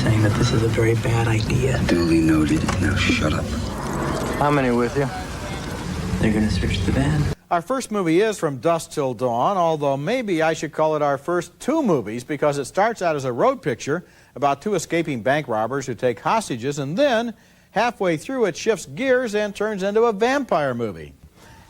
saying that this is a very bad idea. Duly noted. Now shut up. How many with you? They're going to search the van. Our first movie is From Dusk Till Dawn, although maybe I should call it our first two movies because it starts out as a road picture about two escaping bank robbers who take hostages, and then halfway through it shifts gears and turns into a vampire movie.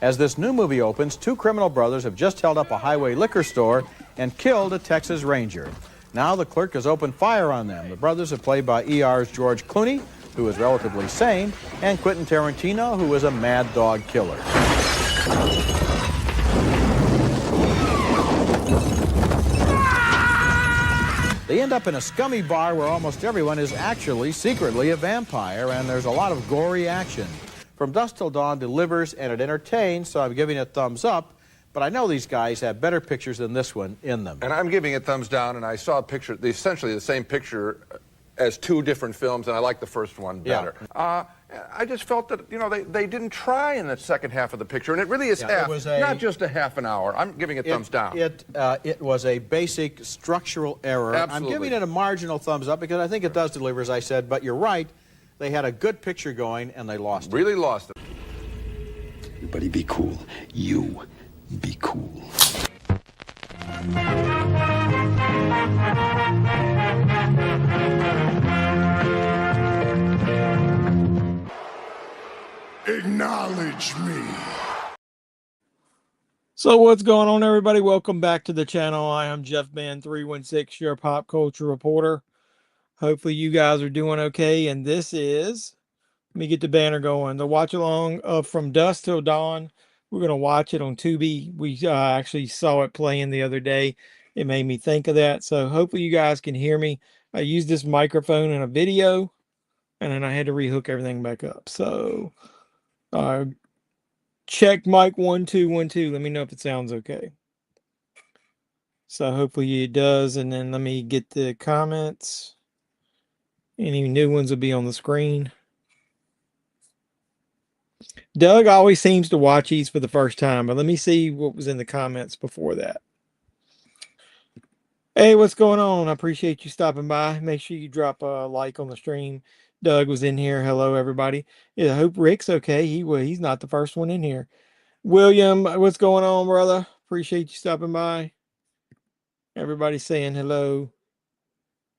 As this new movie opens, two criminal brothers have just held up a highway liquor store and killed a Texas Ranger. Now the clerk has opened fire on them. The brothers are played by ER's George Clooney, who is relatively sane, and Quentin Tarantino, who is a mad dog killer. They end up in a scummy bar where almost everyone is actually secretly a vampire, and there's a lot of gory action. From Dusk Till Dawn delivers and it entertains, so I'm giving it thumbs up, but I know these guys have better pictures than this one in them. And I'm giving it thumbs down, and I saw a picture, essentially the same picture as two different films, and I like the first one better. Yeah. I just felt that, you know, they didn't try in the second half of the picture, and it really is half, not just a half an hour. I'm giving it thumbs down. It was a basic structural error. Absolutely. I'm giving it a marginal thumbs up because I think it does deliver, as I said, but you're right. They had a good picture going, and they lost it. Really lost it. Everybody be cool. You be cool. Acknowledge me. So what's going on, everybody? Welcome back to the channel. I am JEFFMAN316, your pop culture reporter. Hopefully you guys are doing okay. And this is, let me get the banner going, the watch along of From Dusk Till Dawn. We're going to watch it on Tubi. We actually saw it playing the other day. It made me think of that. So hopefully you guys can hear me. I used this microphone in a video, and then I had to rehook everything back up. So check mic 1 2 1 2. Let me know if it sounds okay. So hopefully it does. And then let me get the comments. Any new ones will be on the screen. Doug always seems to watch these for the first time, but let me see what was in the comments before that. Hey, what's going on? I appreciate you stopping by. Make sure you drop a like on the stream. Doug was in here. Hello, everybody. Yeah, I hope Rick's okay. He's not the first one in here. William, what's going on, brother? Appreciate you stopping by. Everybody saying hello.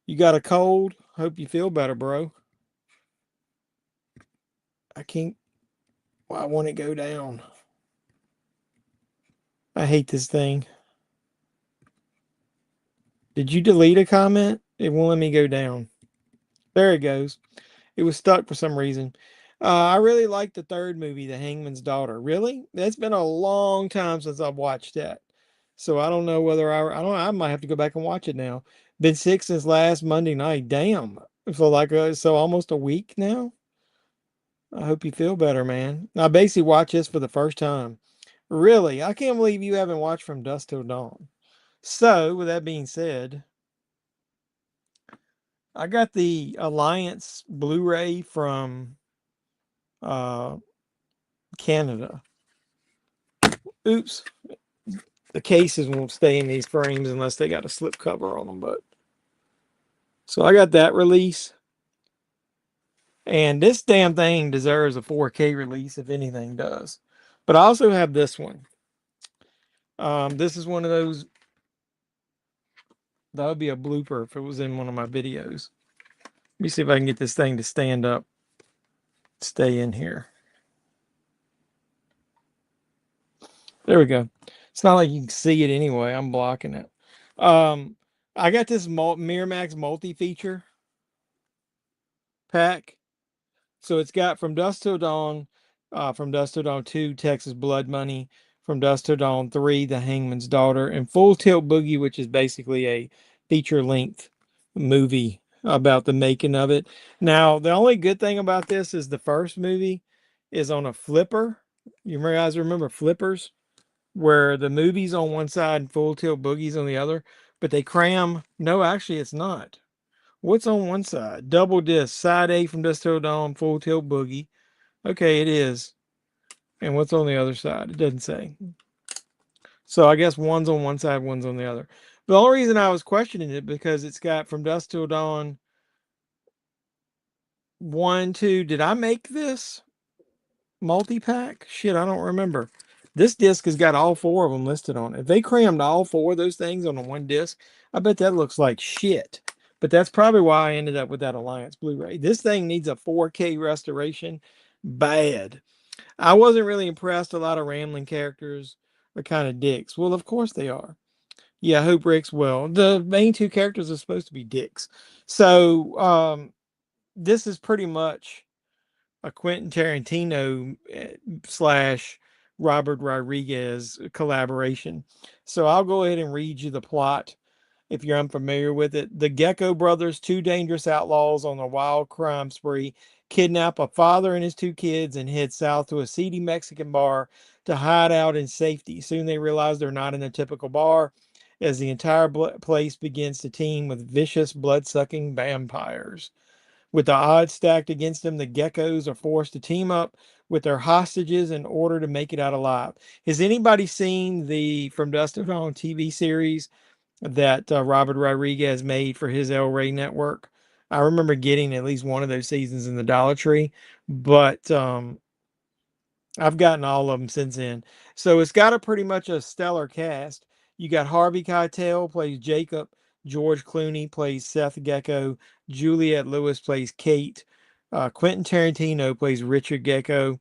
You got a cold? Hope you feel better, bro. I can't. Why won't it go down? I hate this thing. Did you delete a comment? It won't let me go down. There it goes. It was stuck for some reason. I really like the third movie, The Hangman's Daughter. Really? It's been a long time since I've watched that. So I don't know whether I might have to go back and watch it now. Been sick since last Monday night. Damn. So almost a week now. I hope you feel better, man. I basically watched this for the first time. Really? I can't believe you haven't watched From Dusk Till Dawn. So, with that being said, I got the Alliance Blu-ray from Canada. Oops. The cases won't stay in these frames unless they got a slip cover on them. But so I got that release. And this damn thing deserves a 4K release, if anything does. But I also have this one. This is one of those. That would be a blooper if it was in one of my videos. Let me see if I can get this thing to stand up. Stay in here. There we go. It's not like you can see it anyway. I'm blocking it. I got this Miramax multi-feature pack. So it's got From Dusk Till Dawn, From Dusk Till Dawn 2, Texas Blood Money, From Dusk Till Dawn 3, The Hangman's Daughter, and Full Tilt Boogie, which is basically a feature-length movie about the making of it. Now, the only good thing about this is the first movie is on a flipper. You guys remember flippers? Where the movie's on one side and Full Tilt Boogie's on the other. But they cram... No, actually, it's not. What's on one side? Double disc. Side A, From Dusk Till Dawn, Full Tilt Boogie. Okay, it is. And what's on the other side? It doesn't say. So I guess one's on one side, one's on the other. The only reason I was questioning it because it's got From Dusk Till Dawn 1, 2. Did I make this multi-pack? Shit, I don't remember. This disc has got all 4 of them listed on it. If they crammed all 4 of those things on one disc, I bet that looks like shit. But that's probably why I ended up with that Alliance Blu-ray. This thing needs a 4K restoration bad. I wasn't really impressed. A lot of rambling characters are kind of dicks. Well, of course they are. Yeah, I hope Rick's well. The main 2 characters are supposed to be dicks. So this is pretty much a Quentin Tarantino slash Robert Rodriguez collaboration. So I'll go ahead and read you the plot if you're unfamiliar with it. The Gecko brothers, 2 dangerous outlaws on a wild crime spree, kidnap a father and his 2 kids and head south to a seedy Mexican bar to hide out in safety. Soon they realize they're not in a typical bar, as the entire place begins to teem with vicious, blood-sucking vampires. With the odds stacked against them, the Geckos are forced to team up with their hostages in order to make it out alive. Has anybody seen the From Dusk Till Dawn TV series that Robert Rodriguez made for his El Rey network? I remember getting at least one of those seasons in the Dollar Tree, but I've gotten all of them since then. So it's got a pretty much a stellar cast. You got Harvey Keitel plays Jacob, George Clooney plays Seth Gecko, Juliette Lewis plays Kate, Quentin Tarantino plays Richard Gecko,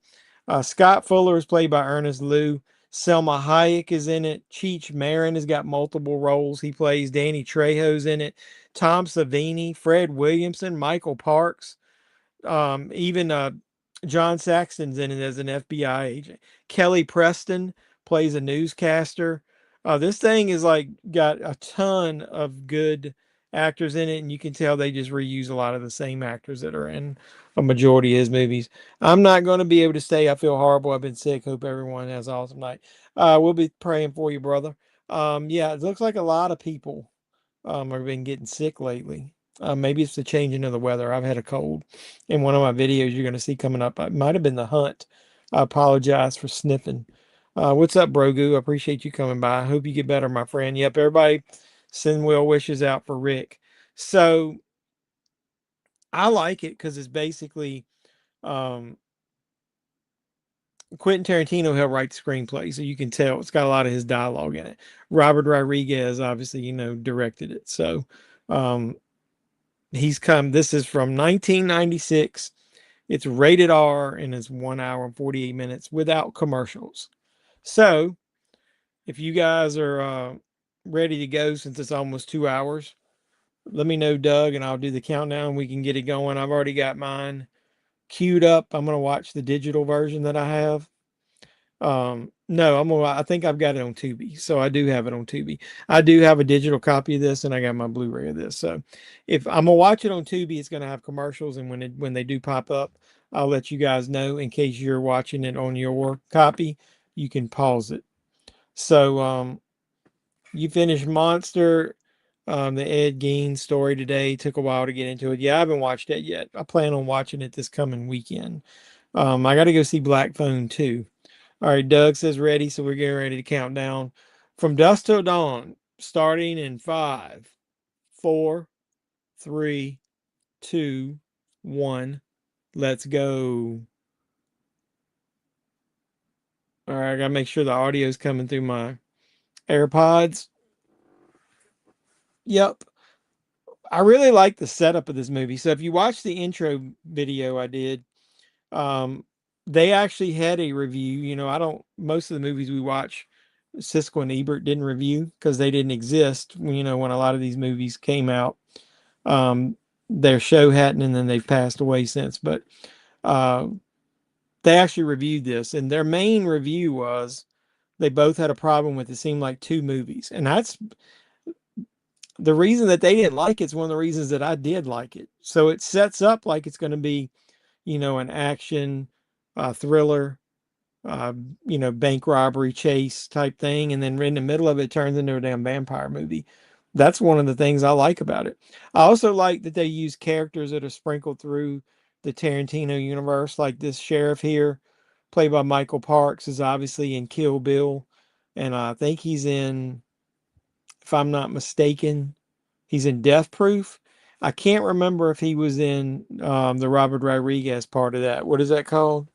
Scott Fuller is played by Ernest Liu, Selma Hayek is in it, Cheech Marin has got multiple roles he plays, Danny Trejo's in it, Tom Savini, Fred Williamson, Michael Parks, even John Saxon's in it as an FBI agent. Kelly Preston plays a newscaster. This thing is like got a ton of good actors in it, and you can tell they just reuse a lot of the same actors that are in a majority of his movies. I'm not going to be able to stay. I feel horrible. I've been sick. Hope everyone has an awesome night. We'll be praying for you, brother. Yeah, it looks like a lot of people have been getting sick lately. Maybe it's the changing of the weather. I've had a cold. In one of my videos you're going to see coming up, it might have been the hunt. I apologize for sniffing. What's up, Brogu? I appreciate you coming by. I hope you get better, my friend. Yep, everybody send well wishes out for Rick. So I like it because it's basically Quentin Tarantino helped write the screenplay, so you can tell it's got a lot of his dialogue in it. Robert Rodriguez obviously, directed it. So he's come. This is from 1996. It's rated R and it's 1 hour and 48 minutes without commercials. So if you guys are ready to go, since it's almost 2 hours, let me know, Doug, and I'll do the countdown. We can get it going. I've already got mine queued up. I'm going to watch the digital version that I have. No, I think I've got it on Tubi. So I do have it on Tubi. I do have a digital copy of this, and I got my Blu-ray of this. So if I'm gonna watch it on Tubi, it's gonna have commercials, and when they do pop up, I'll let you guys know. In case you're watching it on your copy, you can pause it. So you finished Monster, the Ed Gein story today. Took a while to get into it. Yeah, I haven't watched it yet. I plan on watching it this coming weekend. I got to go see Black Phone too. All right, Doug says ready, so we're getting ready to count down. From Dusk Till Dawn, starting in 5, 4, 3, 2, 1. Let's go. All right, I got to make sure the audio is coming through my AirPods. Yep. I really like the setup of this movie. So if you watch the intro video I did, they actually had a review. Most of the movies we watch, Siskel and Ebert didn't review because they didn't exist, when a lot of these movies came out. Their show hadn't, and then they've passed away since. But they actually reviewed this, and their main review was they both had a problem with it seemed like 2 movies. And that's the reason that they didn't like it's one of the reasons that I did like it. So it sets up like it's going to be, an action thriller, bank robbery chase type thing. And then in the middle of it turns into a damn vampire movie. That's one of the things I like about it. I also like that they use characters that are sprinkled through the Tarantino universe. Like this sheriff here, played by Michael Parks, is obviously in Kill Bill. And I think he's in, if I'm not mistaken, he's in Death Proof. I can't remember if he was in the Robert Rodriguez part of that. What is that called?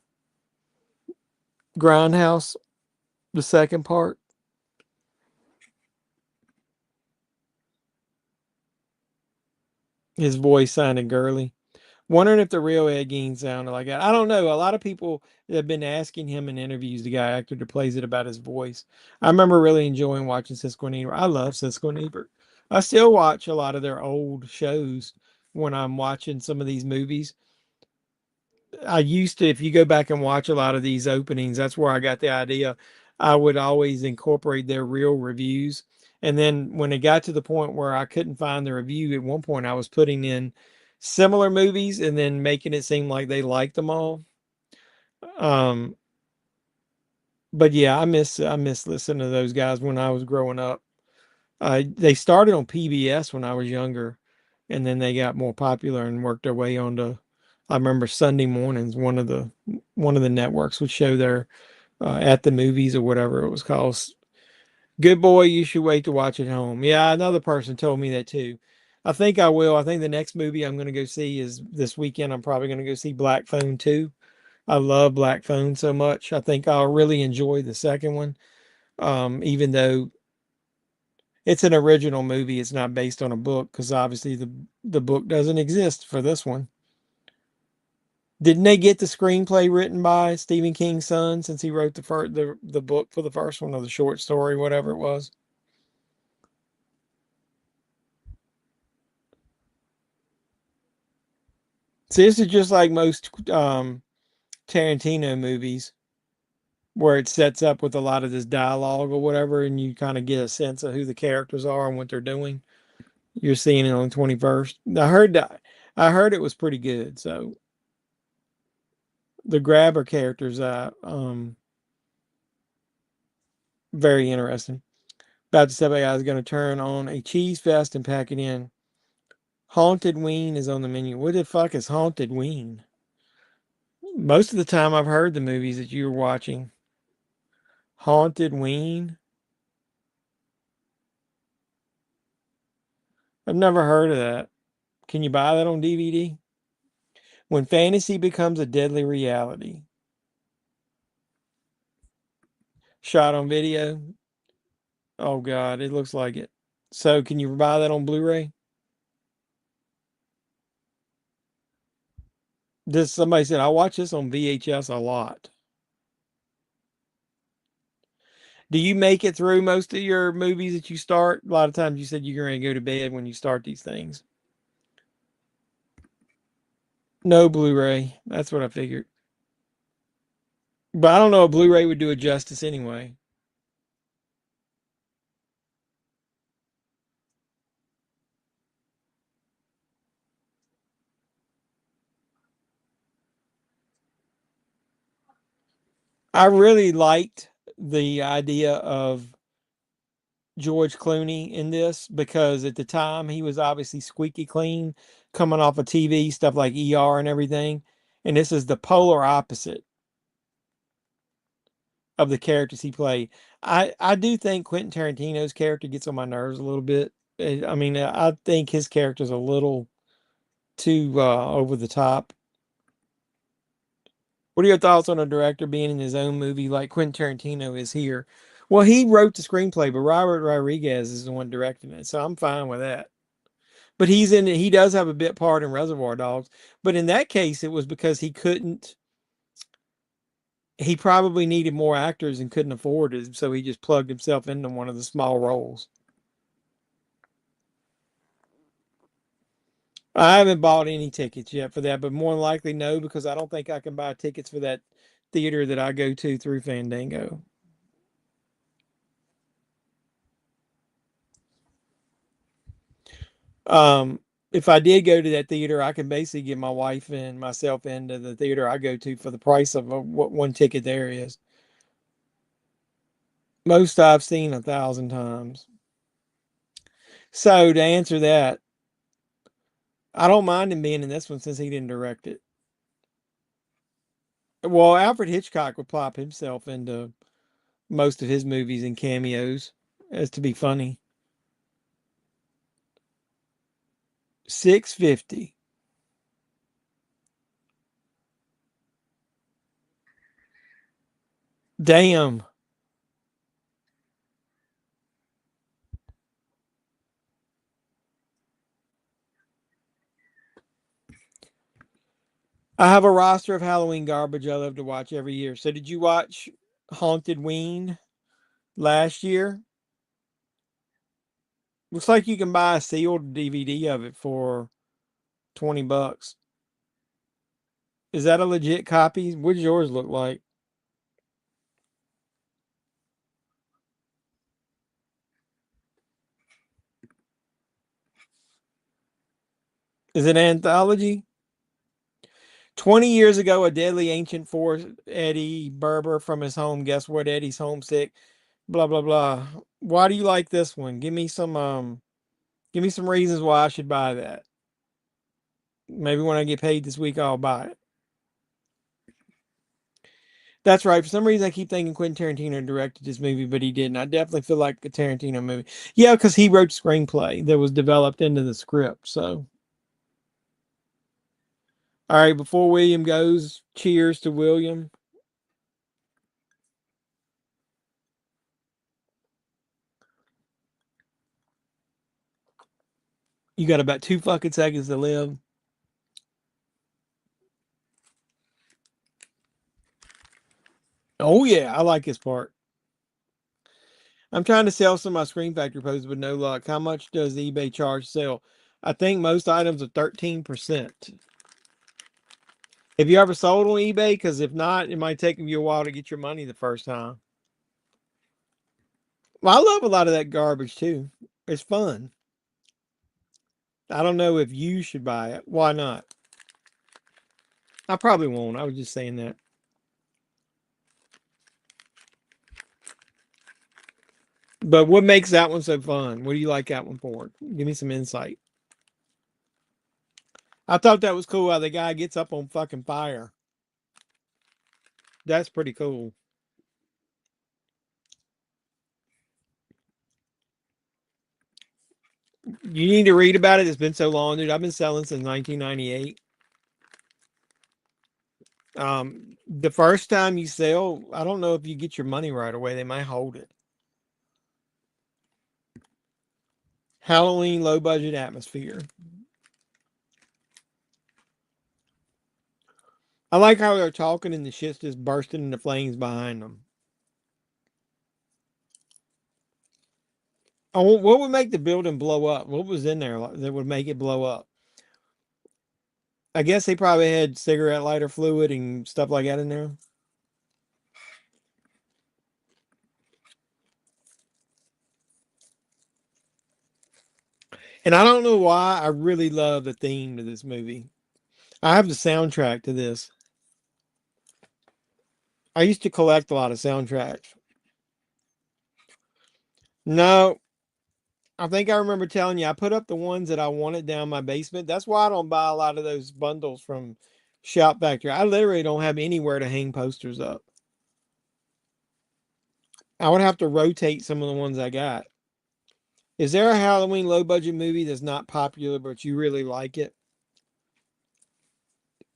Grindhouse, the second part. His voice sounded girly. Wondering if the real Ed Gein sounded like that. I don't know. A lot of people have been asking him in interviews, the guy actor that plays it, about his voice. I remember really enjoying watching Siskel and Ebert. I love Siskel and Ebert. I still watch a lot of their old shows when I'm watching some of these movies. I used to, if you go back and watch a lot of these openings, that's where I got the idea. I would always incorporate their real reviews. And then when it got to the point where I couldn't find the review, at one point I was putting in similar movies and then making it seem like they liked them all. Um, but yeah, I miss listening to those guys when I was growing up. They started on PBS when I was younger, and then they got more popular and worked their way onto. I remember Sunday mornings, one of the networks would show their at the movies or whatever it was called. Good boy, you should wait to watch it home. Yeah, another person told me that too. I think I will. I think the next movie I'm going to go see is this weekend. I'm probably going to go see Black Phone 2. I love Black Phone so much. I think I'll really enjoy the second one. Even though it's an original movie, it's not based on a book, because obviously the book doesn't exist for this one. Didn't they get the screenplay written by Stephen King's son, since he wrote the book for the first one, or the short story, whatever it was? See, this is just like most Tarantino movies, where it sets up with a lot of this dialogue or whatever, and you kind of get a sense of who the characters are and what they're doing. You're seeing it on the 21st. I heard it was pretty good. So the grabber characters, very interesting. About to step back, I was going to turn on a cheese fest and pack it in. Haunted Ween is on the menu. What the fuck is Haunted Ween? Most of the time I've heard the movies that you were watching. Haunted Ween? I've never heard of that. Can you buy that on DVD? When fantasy becomes a deadly reality. Shot on video. Oh God, it looks like it. So can you buy that on Blu-ray? Somebody said I watch this on VHS a lot. Do you make it through most of your movies that you start? A lot of times you said you're going to go to bed when you start these things. No Blu-ray. That's what I figured. But I don't know if Blu-ray would do it justice anyway. I really liked the idea of George Clooney in this, because at the time he was obviously squeaky clean, coming off of TV, stuff like ER and everything. And this is the polar opposite of the characters he played. I do think Quentin Tarantino's character gets on my nerves a little bit. I mean, I think his character's a little too over the top. What are your thoughts on a director being in his own movie like Quentin Tarantino is here? Well, he wrote the screenplay, but Robert Rodriguez is the one directing it, so I'm fine with that. But he's in it. He does have a bit part in Reservoir Dogs, but in that case, it was because he couldn't. He probably needed more actors and couldn't afford it, so he just plugged himself into one of the small roles. I haven't bought any tickets yet for that, but more than likely no, because I don't think I can buy tickets for that theater that I go to through Fandango. If I did go to that theater, I can basically get my wife and myself into the theater I go to for the price of what one ticket there is. Most I've seen 1,000 times. So to answer that, I don't mind him being in this one since he didn't direct it. Well, Alfred Hitchcock would plop himself into most of his movies in cameos as to be funny. $650. Damn. I have a roster of Halloween garbage I love to watch every year. So did you watch Haunted Ween last year? Looks like you can buy a sealed DVD of it for $20. Is that a legit copy? What does yours look like? Is it an anthology? 20 years ago, a deadly ancient force, Eddie Berber from his home. Guess what? Eddie's homesick. Blah blah blah. Why do you like this one? Give me some reasons why I should buy that. Maybe when I get paid this week, I'll buy it. That's right. For some reason, I keep thinking Quentin Tarantino directed this movie, but he didn't. I definitely feel like a Tarantino movie. Yeah, because he wrote the screenplay that was developed into the script. So, all right. Before William goes, cheers to William. You got about 2 fucking seconds to live. Oh yeah, I like this part. I'm trying to sell some of my Screen Factory posts, but no luck. How much does eBay charge to sell? I think most items are 13%. Have you ever sold on eBay? Because if not, it might take you a while to get your money the first time. Well, I love a lot of that garbage too. It's fun. I don't know if you should buy it. Why not? I probably won't. I was just saying that. But what makes that one so fun? What do you like that one for? Give me some insight. I thought that was cool how the guy gets up on fucking fire. That's pretty cool. You need to read about it. It's been so long, dude. I've been selling since 1998. The first time you sell, I don't know if you get your money right away. They might hold it. Halloween low budget atmosphere. I like how they're talking and the shit's just bursting into flames behind them. Oh, what would make the building blow up? What was in there that would make it blow up? I guess they probably had cigarette lighter fluid and stuff like that in there. And I don't know why I really love the theme to this movie. I have the soundtrack to this. I used to collect a lot of soundtracks. No, I think I remember telling you I put up the ones that I wanted down my basement. That's why I don't buy a lot of those bundles from Shout Factory. I literally don't have anywhere to hang posters up. I would have to rotate some of the ones I got. Is there a Halloween low budget movie that's not popular but you really like it?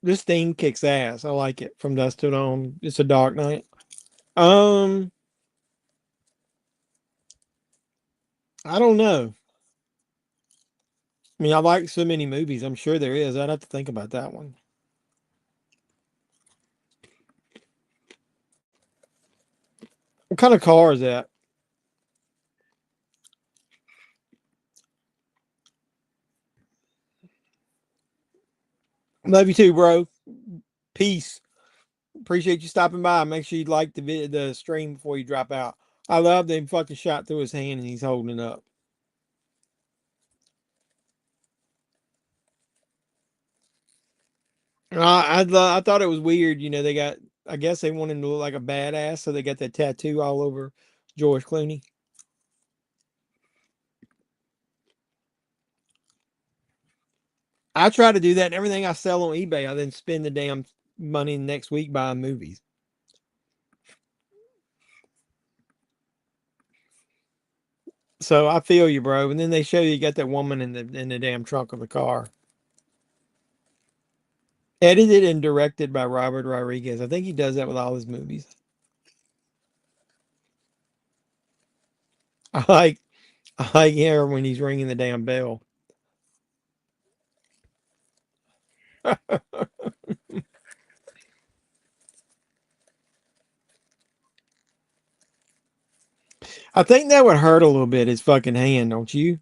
This thing kicks ass. I like it. From Dusk Till Dawn. It's a Dark Night. I don't know. I mean, I like so many movies. I'm sure there is. I'd have to think about that one. What kind of car is that? Love you too, bro. Peace. Appreciate you stopping by. Make sure you like the stream before you drop out. I love that he fucking shot through his hand and he's holding it up. I thought it was weird. You know, I guess they want him to look like a badass, so they got that tattoo all over George Clooney. I try to do that, and everything I sell on eBay, I then spend the damn money next week buying movies. So I feel you, bro. And then they show you got that woman in the damn trunk of the car. Edited and directed by Robert Rodriguez. I think he does that with all his movies. I like here when he's ringing the damn bell. I think that would hurt a little bit, his fucking hand, don't you?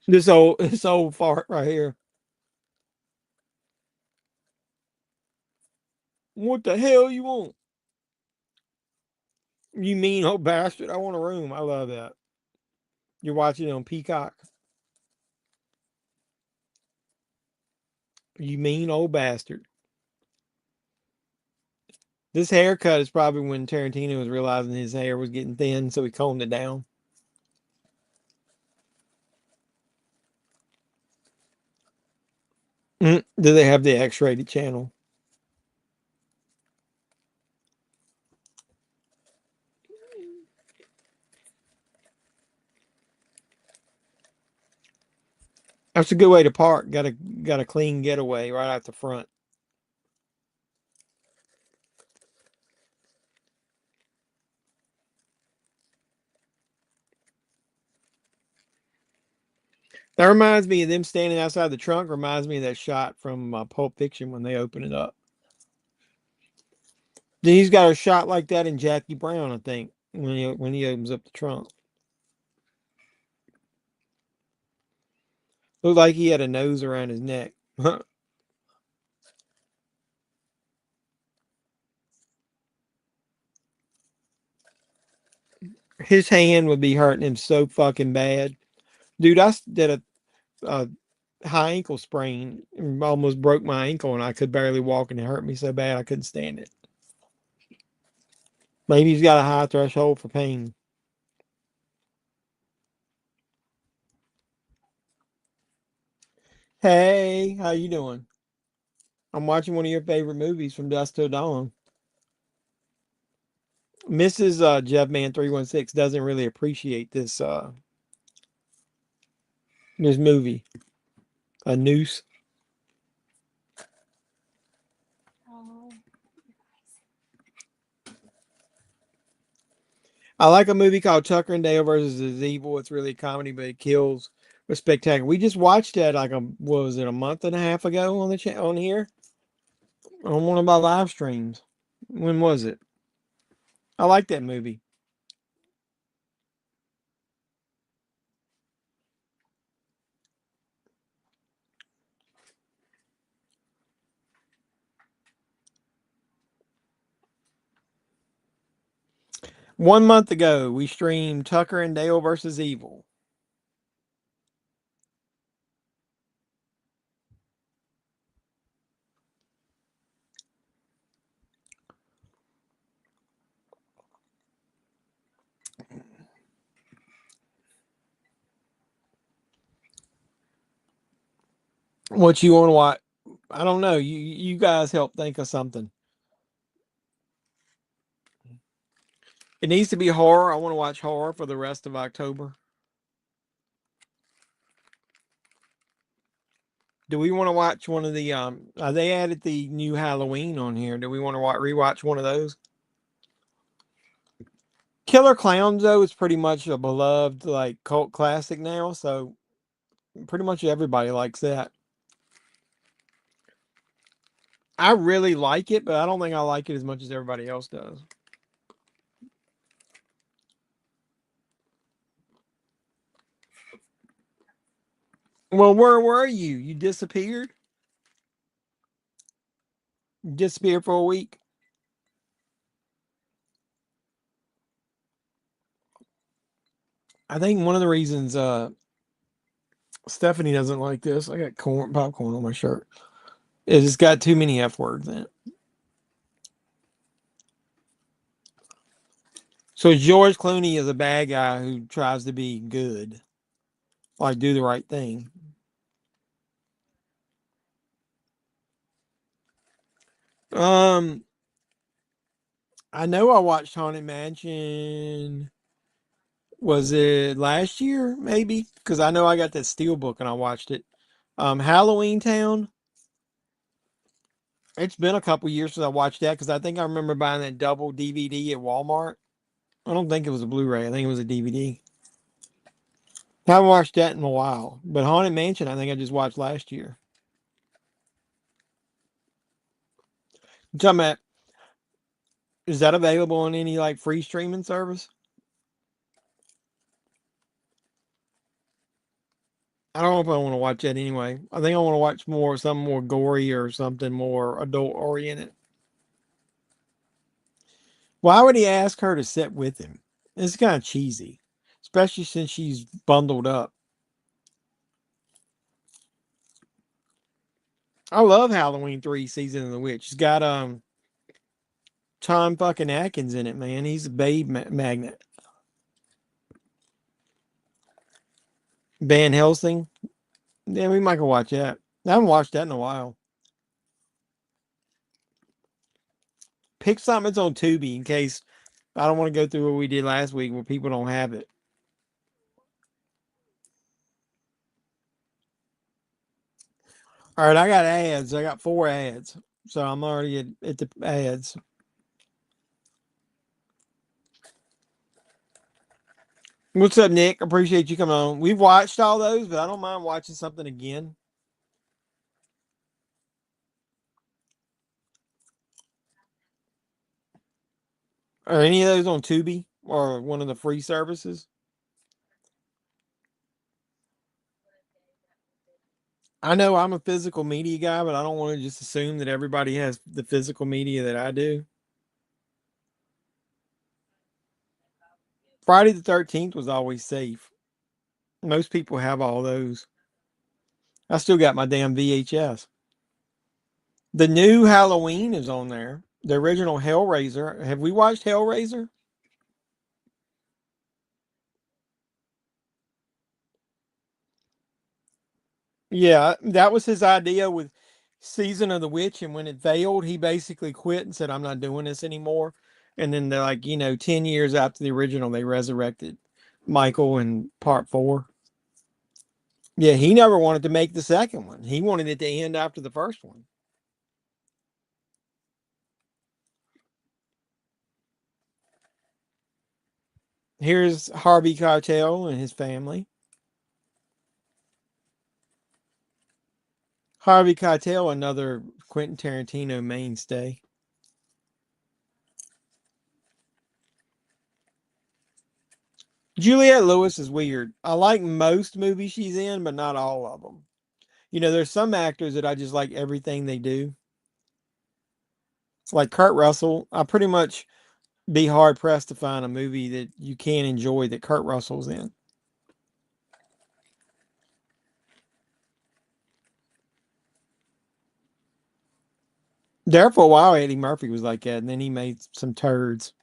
This old fart right here. What the hell you want? You mean old bastard. I want a room. I love that. You're watching it on Peacock. You mean old bastard. This haircut is probably when Tarantino was realizing his hair was getting thin, so he combed it down. Do they have the X-rated channel? That's a good way to park. Got a clean getaway right out the front. That reminds me of them standing outside the trunk. Reminds me of that shot from Pulp Fiction when they open it up. Then he's got a shot like that in Jackie Brown, I think, when he opens up the trunk. Looked like he had a nose around his neck. His hand would be hurting him so fucking bad. Dude, I did a high ankle sprain and almost broke my ankle, and I could barely walk, and it hurt me so bad I couldn't stand it. Maybe he's got a high threshold for pain. Hey, how you doing? I'm watching one of your favorite movies, From Dusk Till Dawn. Mrs. JEFFMAN316 doesn't really appreciate this this movie. A noose. I like a movie called Tucker and Dale versus Evil. It's really a comedy, but it kills. Was spectacular. We just watched that like what was it, a month and a half ago on the on here on one of my live streams. When was it? I like that movie. One month ago, we streamed Tucker and Dale versus Evil. What you want to watch? I don't know. You guys help think of something. It needs to be horror. I want to watch horror for the rest of October. Do we want to watch one of the they added the new Halloween on here. Do we want to rewatch one of those? Killer Clowns though is pretty much a beloved like cult classic now, so pretty much everybody likes that. I really like it, but I don't think I like it as much as everybody else does. Well, where were you? You disappeared? You disappeared for a week? I think one of the reasons Stephanie doesn't like this, I got popcorn on my shirt, is it's got too many F words in it. So George Clooney is a bad guy who tries to be good, like do the right thing. I know I watched Haunted Mansion. Was it last year? Maybe because I know I got that Steelbook and I watched it. Halloween Town. It's been a couple years since I watched that because I think I remember buying that double DVD at Walmart. I don't think it was a Blu-ray. I think it was a DVD. Haven't watched that in a while. But Haunted Mansion, I think I just watched last year. You talking about, is that available on any like free streaming service? I don't know if I want to watch that anyway. I think I want to watch something more gory or something more adult oriented. Why would he ask her to sit with him? It's kind of cheesy, especially since she's bundled up. I love Halloween 3 Season of the Witch. It's got Tom fucking Atkins in it, man. He's a babe magnet. Van Helsing. Yeah, we might go watch that. I haven't watched that in a while. Pick something that's on Tubi in case I don't want to go through what we did last week where people don't have it. All right, I got ads. I got 4 ads. So I'm already at the ads. What's up, Nick? Appreciate you coming on. We've watched all those, but I don't mind watching something again. Are any of those on Tubi or one of the free services? I know I'm a physical media guy, but I don't want to just assume that everybody has the physical media that I do. Friday the 13th was always safe. Most people have all those. I still got my damn VHS. The new Halloween is on there. The original Hellraiser. Have we watched Hellraiser? Yeah, that was his idea with Season of the Witch, and when it failed, he basically quit and said, "I'm not doing this anymore." And then they're like, 10 years after the original, they resurrected Michael in part 4. Yeah, he never wanted to make the second one. He wanted it to end after the first one. Here's Harvey Keitel and his family. Harvey Keitel, another Quentin Tarantino mainstay. Juliette Lewis is weird. I like most movies she's in, but not all of them. There's some actors that I just like everything they do. Like Kurt Russell, I pretty much be hard pressed to find a movie that you can't enjoy that Kurt Russell's in. There for a while, Eddie Murphy was like that, and then he made some turds.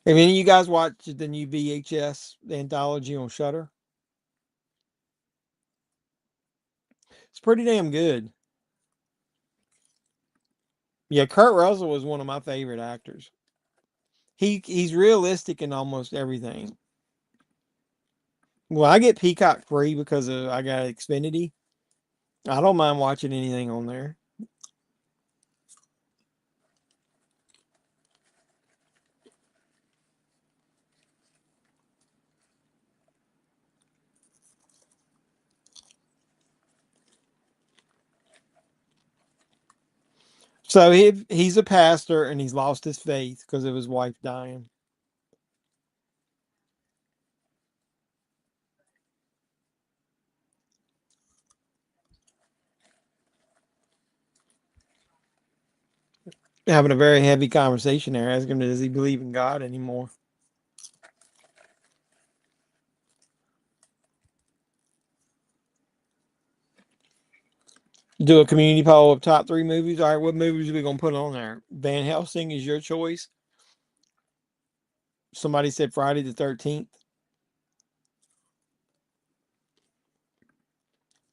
Have any of you guys watched the new VHS anthology on Shudder? It's pretty damn good. Yeah, Kurt Russell was one of my favorite actors. He's realistic in almost everything. Well, I get Peacock free because I got Xfinity. I don't mind watching anything on there. So he's a pastor and he's lost his faith because of his wife dying. Having a very heavy conversation there, asking him, does he believe in God anymore? Do a community poll of top 3 movies. All right, what movies are we gonna put on there? Van Helsing is your choice. Somebody said Friday the 13th.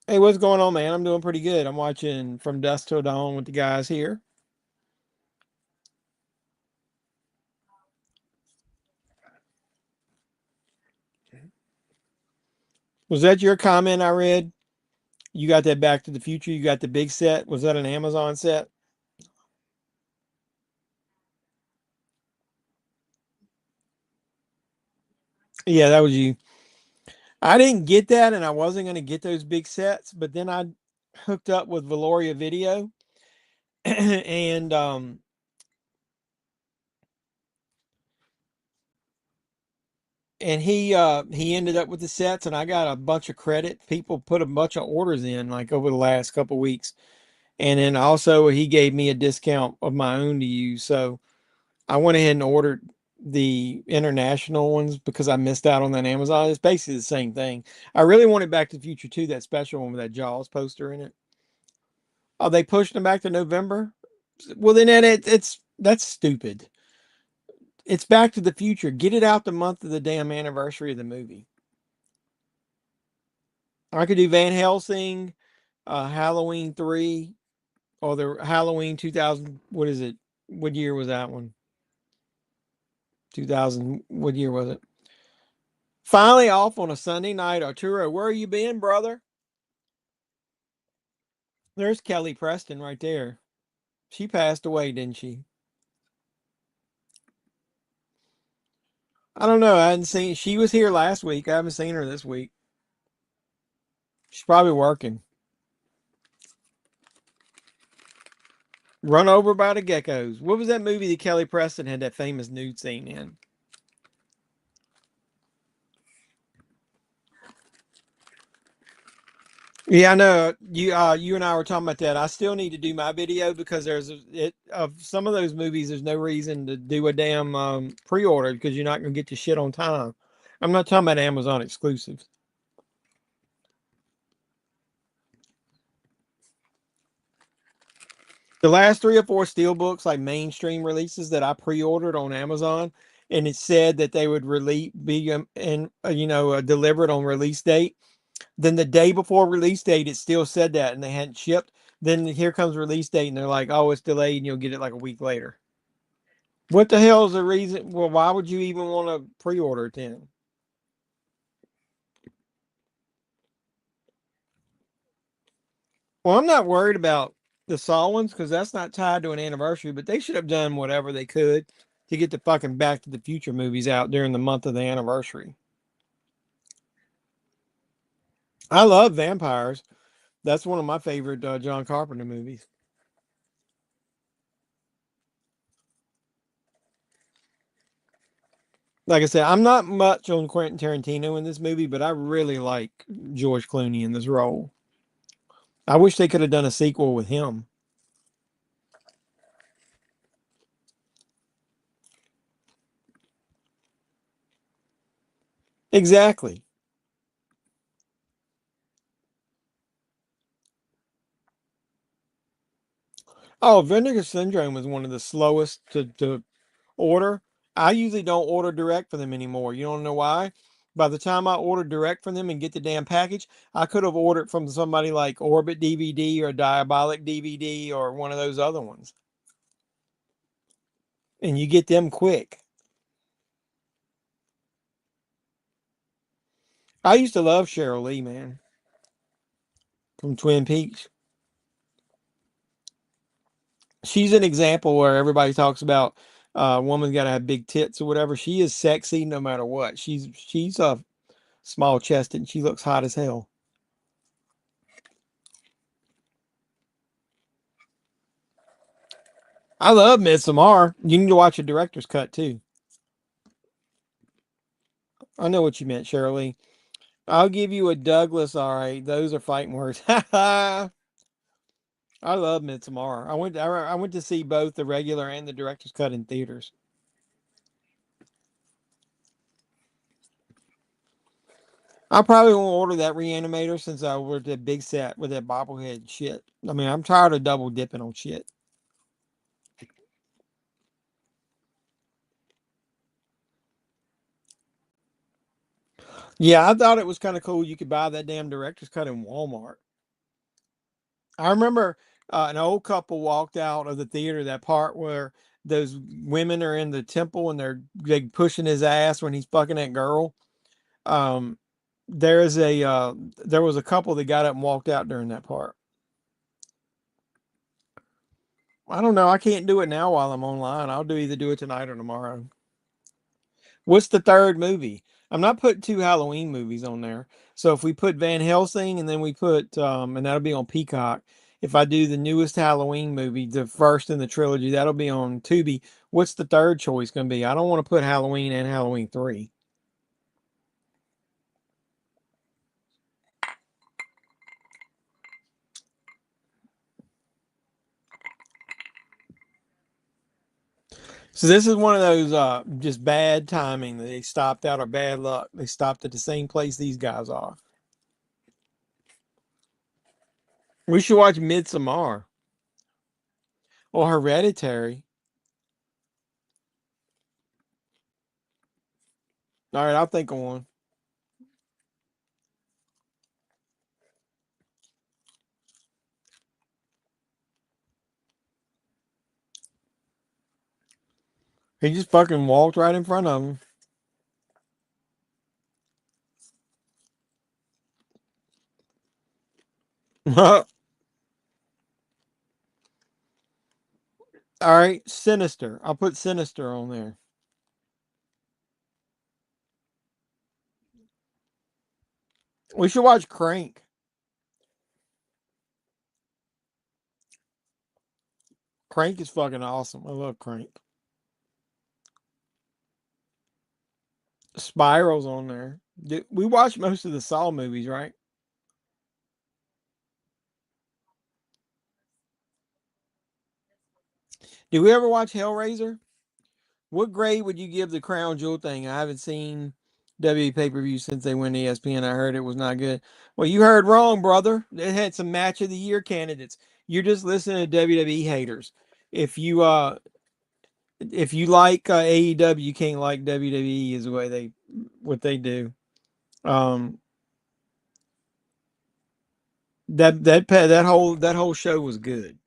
Hey, what's going on, man? I'm doing pretty good. I'm watching From Dusk Till Dawn with the guys here. Was that your comment I read? You got that Back to the Future? You got the big set? Was that an Amazon set? Yeah, that was you. I didn't get that, and I wasn't going to get those big sets, but then I hooked up with Valoria Video, and he ended up with the sets, and I got a bunch of credit. People put a bunch of orders in like over the last couple weeks, and then also he gave me a discount of my own to use. So I went ahead and ordered the international ones because I missed out on that Amazon. It's basically the same thing. I really wanted Back to the Future 2, that special one with that Jaws poster in it. Oh, they pushed them back to November? Well, then it's that's stupid. It's Back to the Future. Get it out the month of the damn anniversary of the movie. I could do Van Helsing, Halloween 3, or the Halloween 2000. What is it? What year was that one? 2000. What year was it? Finally off on a Sunday night. Arturo, where you been, brother? There's Kelly Preston right there. She passed away, didn't she? I don't know. I hadn't seen. She was here last week. I haven't seen her this week. She's probably working. Run Over by the Geckos. What was that movie that Kelly Preston had that famous nude scene in? Yeah, I know. You and I were talking about that. I still need to do my video because of some of those movies. There's no reason to do a damn pre-order because you're not gonna get your shit on time. I'm not talking about Amazon exclusives. The last 3 or 4 steelbooks, like mainstream releases that I pre-ordered on Amazon, and it said that they would be delivered on release date. Then the day before release date, it still said that, and they hadn't shipped. Then here comes release date, and they're like, "Oh, it's delayed, and you'll get it like a week later." What the hell is the reason? Well, why would you even want to pre-order it then? Well, I'm not worried about the Saw ones because that's not tied to an anniversary, but they should have done whatever they could to get the fucking Back to the Future movies out during the month of the anniversary. I love vampires. That's one of my favorite John Carpenter movies. Like I said, I'm not much on Quentin Tarantino in this movie, but I really like George Clooney in this role. I wish they could have done a sequel with him. Exactly. Oh, Vinegar Syndrome is one of the slowest to order. I usually don't order direct from them anymore. You don't know why? By the time I order direct from them and get the damn package, I could have ordered from somebody like Orbit DVD or Diabolic DVD or one of those other ones. And you get them quick. I used to love Cheryl Lee, man, from Twin Peaks. She's an example where everybody talks about a woman got to have big tits or whatever. She is sexy no matter what. She's a small chested and she looks hot as hell. I love Midsommar. You need to watch a director's cut too. I know what you meant, Shirley. I'll give you a Douglas. All right, those are fighting words. I love Midsommar. I went to see both the regular and the director's cut in theaters. I probably won't order that Reanimator since I ordered that big set with that bobblehead shit. I mean, I'm tired of double dipping on shit. Yeah, I thought it was kind of cool. You could buy that damn director's cut in Walmart. I remember an old couple walked out of the theater, that part where those women are in the temple and they pushing his ass when he's fucking that girl. Um, there was a couple that got up and walked out during that part. I don't know. I can't do it now while I'm online. I'll either do it tonight or tomorrow. What's the third movie? I'm not putting 2 Halloween movies on there. So if we put Van Helsing and then we put and that'll be on Peacock. If I do the newest Halloween movie, the first in the trilogy, that'll be on Tubi. What's the third choice going to be? I don't want to put Halloween and Halloween 3. So this is one of those just bad timing that they stopped out, or bad luck. They stopped at the same place these guys are. We should watch Midsommar or Hereditary. All right, I'll think of one. He just fucking walked right in front of him. All right, Sinister. I'll put Sinister on there. We should watch Crank. Crank is fucking awesome. I love Crank. Spiral's on there. We watched most of the Saw movies, right? Did we ever watch Hellraiser? What grade would you give the Crown Jewel thing? I haven't seen WWE pay-per-view since they went to ESPN. I heard it was not good. Well, you heard wrong, brother. It had some match of the year candidates. You're just listening to WWE haters. If you like AEW, you can't like WWE is the way what they do. That whole show was good.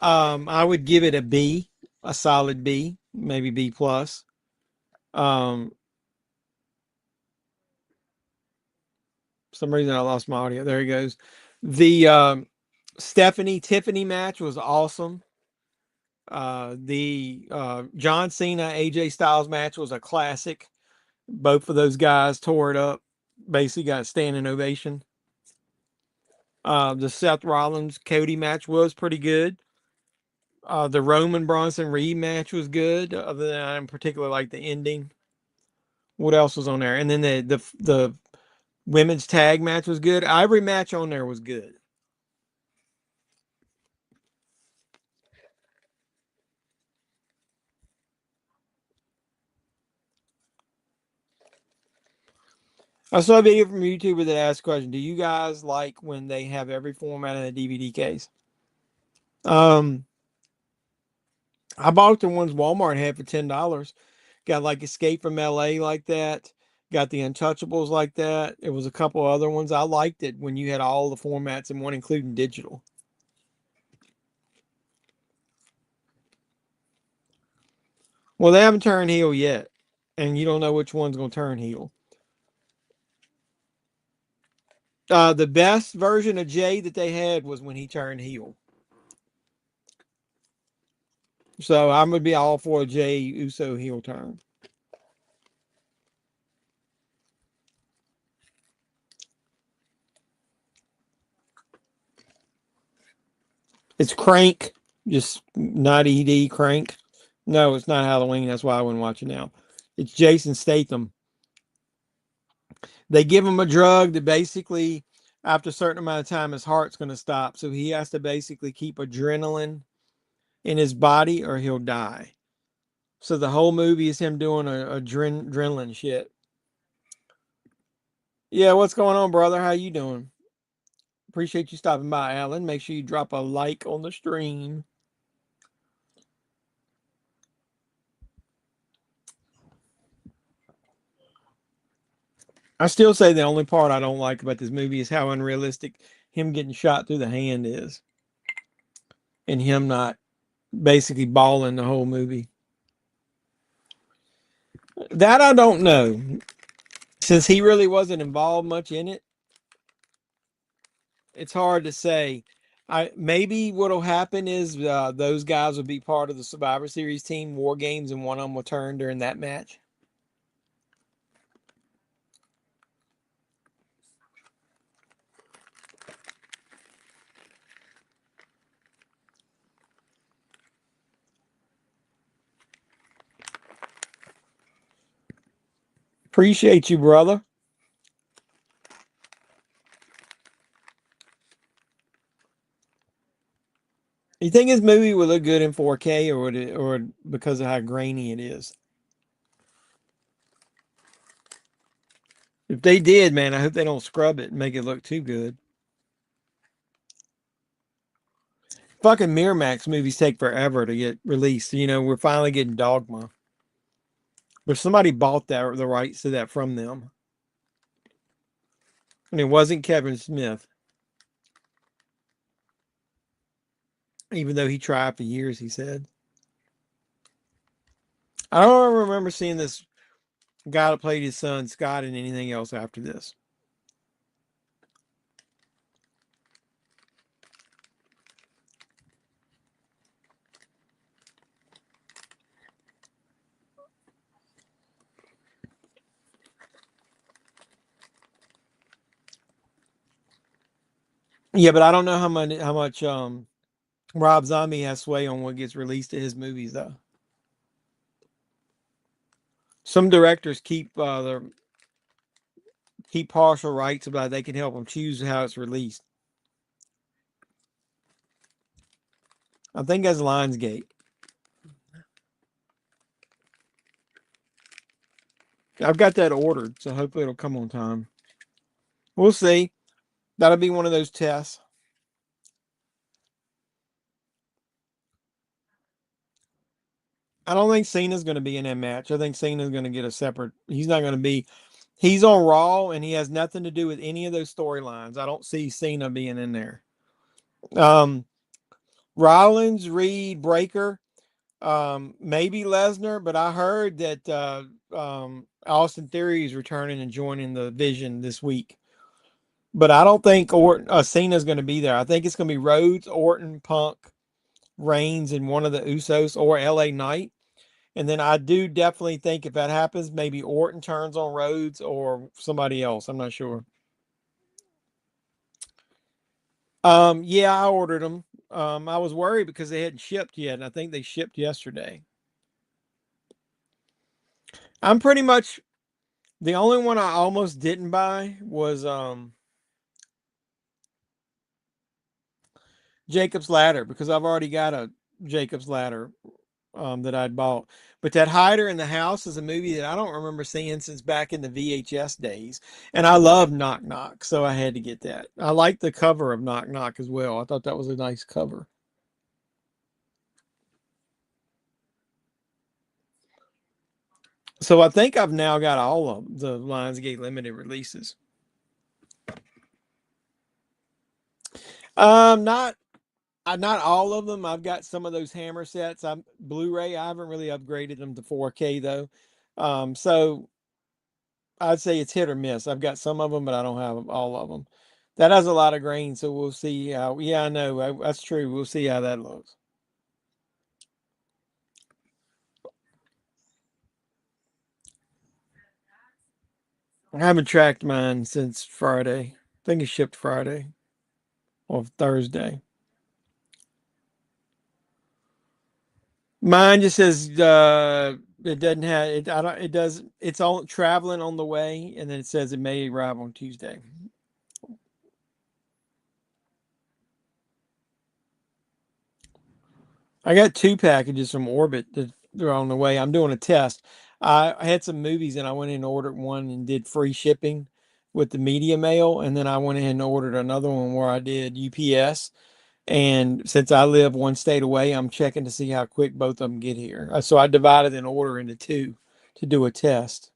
I would give it a B, a solid B, maybe B plus. Um, for some reason I lost my audio. There he goes. The Stephanie Tiffany match was awesome. The John Cena AJ Styles match was a classic. Both of those guys tore it up. Basically got a standing ovation. The Seth Rollins Cody match was pretty good. The Roman Bronson Reed match was good. Other than I in particular like the ending. What else was on there? And then the women's tag match was good. Every match on there was good. I saw a video from a YouTuber that asked a question. Do you guys like when they have every format in a DVD case? I bought the ones Walmart had for $10. Got like Escape from LA like that. Got the Untouchables like that. It was a couple other ones. I liked it when you had all the formats in one, including digital. Well, they haven't turned heel yet, and you don't know which one's going to turn heel. The best version of Jay that they had was when he turned heel. So I'm gonna be all for a Jay Uso heel turn. It's Crank, just not ED Crank. No, it's not Halloween. That's why I wouldn't watch it now. It's Jason Statham. They give him a drug that basically, after a certain amount of time, his heart's going to stop. So he has to basically keep adrenaline in his body or he'll die. So the whole movie is him doing adrenaline shit. Yeah, what's going on, brother? How you doing? Appreciate you stopping by, Alan. Make sure you drop a like on the stream. I still say the only part I don't like about this movie is how unrealistic him getting shot through the hand is, and him not basically balling the whole movie. That I don't know, since he really wasn't involved much in it. It's hard to say. Maybe what'll happen is those guys will be part of the Survivor Series team, War Games, and one of them will turn during that match. Appreciate you, brother. You think this movie would look good in 4K, or would it, or because of how grainy it is? If they did, man, I hope they don't scrub it and make it look too good. Fucking Miramax movies take forever to get released. You know, we're finally getting Dogma. But somebody bought the rights to that from them. And it wasn't Kevin Smith. Even though he tried for years, he said. I don't remember seeing this guy that played his son, Scott, in anything else after this. Yeah, but I don't know how much Rob Zombie has sway on what gets released to his movies, though. Some directors keep partial rights, but they can help them choose how it's released. I think that's Lionsgate. I've got that ordered, so hopefully it'll come on time. We'll see. That'll be one of those tests. I don't think Cena's going to be in that match. I think Cena's going to get a separate. He's not going to be. He's on Raw, and he has nothing to do with any of those storylines. I don't see Cena being in there. Rollins, Reed, Breaker, maybe Lesnar, but I heard that Austin Theory is returning and joining the Vision this week. But I don't think Cena's going to be there. I think it's going to be Rhodes, Orton, Punk, Reigns, and one of the Usos, or LA Knight. And then I do definitely think if that happens, maybe Orton turns on Rhodes or somebody else. I'm not sure. Yeah, I ordered them. I was worried because they hadn't shipped yet, and I think they shipped yesterday. I'm pretty much the only one I almost didn't buy was Jacob's Ladder, because I've already got a Jacob's Ladder that I'd bought. But that Hider in the House is a movie that I don't remember seeing since back in the VHS days. And I love Knock Knock, so I had to get that. I like the cover of Knock Knock as well. I thought that was a nice cover. So I think I've now got all of the Lionsgate limited releases. Not all of them. I've got some of those Hammer sets. I'm Blu-ray. I haven't really upgraded them to 4K though. So I'd say it's hit or miss. I've got some of them, but I don't have all of them. That has a lot of grain, so we'll see how. Yeah, I know that's true. We'll see how that looks. I haven't tracked mine since Friday. I think it shipped Friday or Thursday. Mine just says it doesn't have it. I don't. It does. It's all traveling on the way, and then it says it may arrive on Tuesday. I got 2 packages from Orbit that they're on the way. I'm doing a test. I had some movies, and I went in and ordered one and did free shipping with the media mail, and then I went in and ordered another one where I did UPS. And since I live one state away, I'm checking to see how quick both of them get here. So I divided an order into 2 to do a test.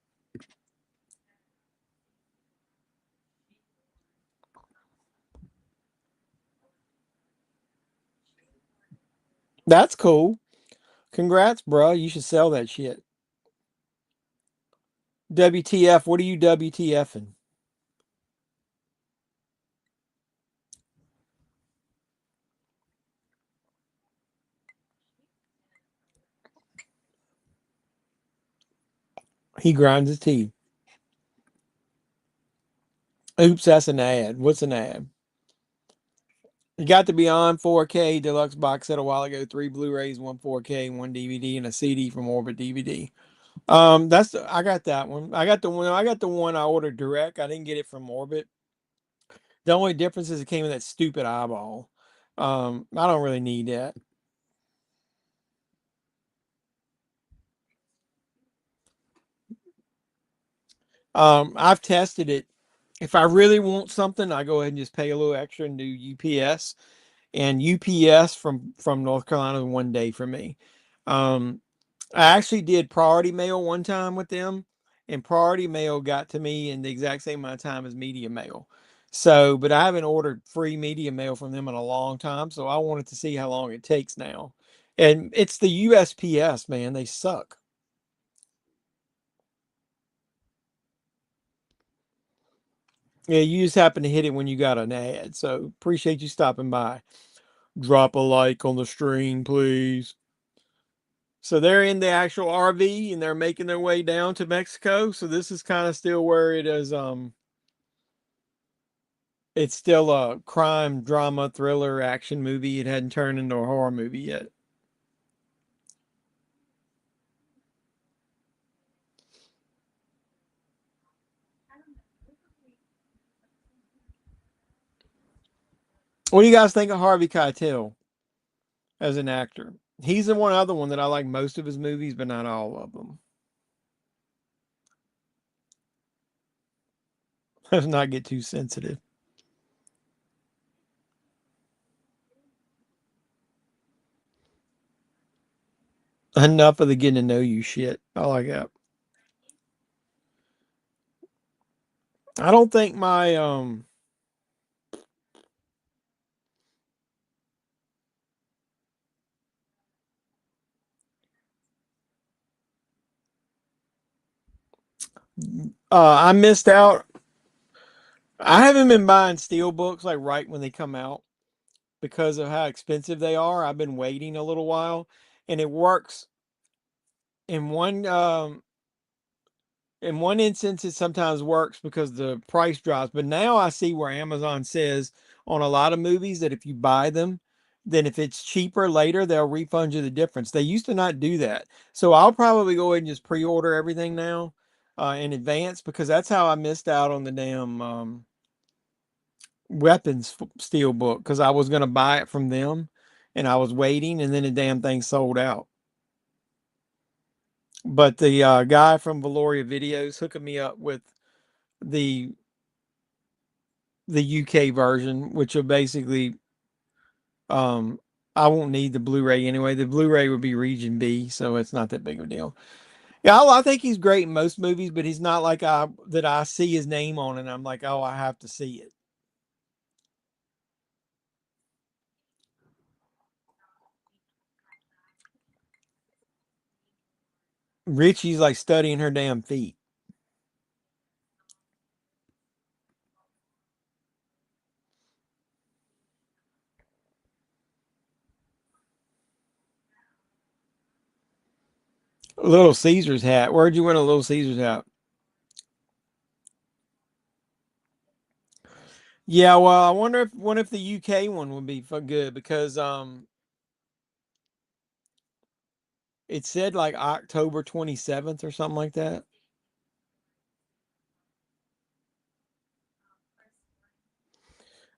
That's cool. Congrats, bro. You should sell that shit. WTF? What are you WTFing? He grinds his teeth. Oops, that's an ad. What's an ad? You got the Beyond 4K deluxe box set a while ago. 3 Blu-rays, 1 4K, 1 DVD, and a CD from Orbit DVD. I got that one. I got the one. I got the one I ordered direct. I didn't get it from Orbit. The only difference is it came in that stupid eyeball. I don't really need that. I've tested it. If I really want something, I go ahead and just pay a little extra and do UPS. And UPS from North Carolina is 1 day for me. Um, I actually did priority mail one time with them, and priority mail got to me in the exact same amount of time as media mail. So, but I haven't ordered free media mail from them in a long time, so I wanted to see how long it takes now. And it's the USPS, man. They suck. Yeah, you just happen to hit it when you got an ad. So appreciate you stopping by. Drop a like on the stream, please. So they're in the actual RV and they're making their way down to Mexico. So this is kind of still where it is. It's still a crime, drama, thriller, action movie. It hadn't turned into a horror movie yet. What do you guys think of Harvey Keitel as an actor? He's the one other one that I like most of his movies, but not all of them. Let's not get too sensitive. Enough of the getting to know you shit. I like that. I don't think my I missed out. I haven't been buying steel books like right when they come out because of how expensive they are. I've been waiting a little while, and it works in one instance. It sometimes works because the price drops. But now I see where Amazon says on a lot of movies that if you buy them, then if it's cheaper later, they'll refund you the difference. They used to not do that, so I'll probably go ahead and just pre-order everything now in advance because that's how I missed out on the damn weapons steel book because I was going to buy it from them and I was waiting and then the damn thing sold out. But the guy from Valoria Videos hooking me up with the UK version, which will basically um I won't need the Blu-ray anyway. The Blu-ray would be region B, so it's not that big of a deal. Yeah, I think he's great in most movies, but he's not like I see his name on it and I'm like, oh, I have to see it. Richie's like studying her damn feet. Little Caesar's hat. Where'd you win a Little Caesar's hat? Yeah, well, I wonder if the UK one would be for good because it said like October 27th or something like that.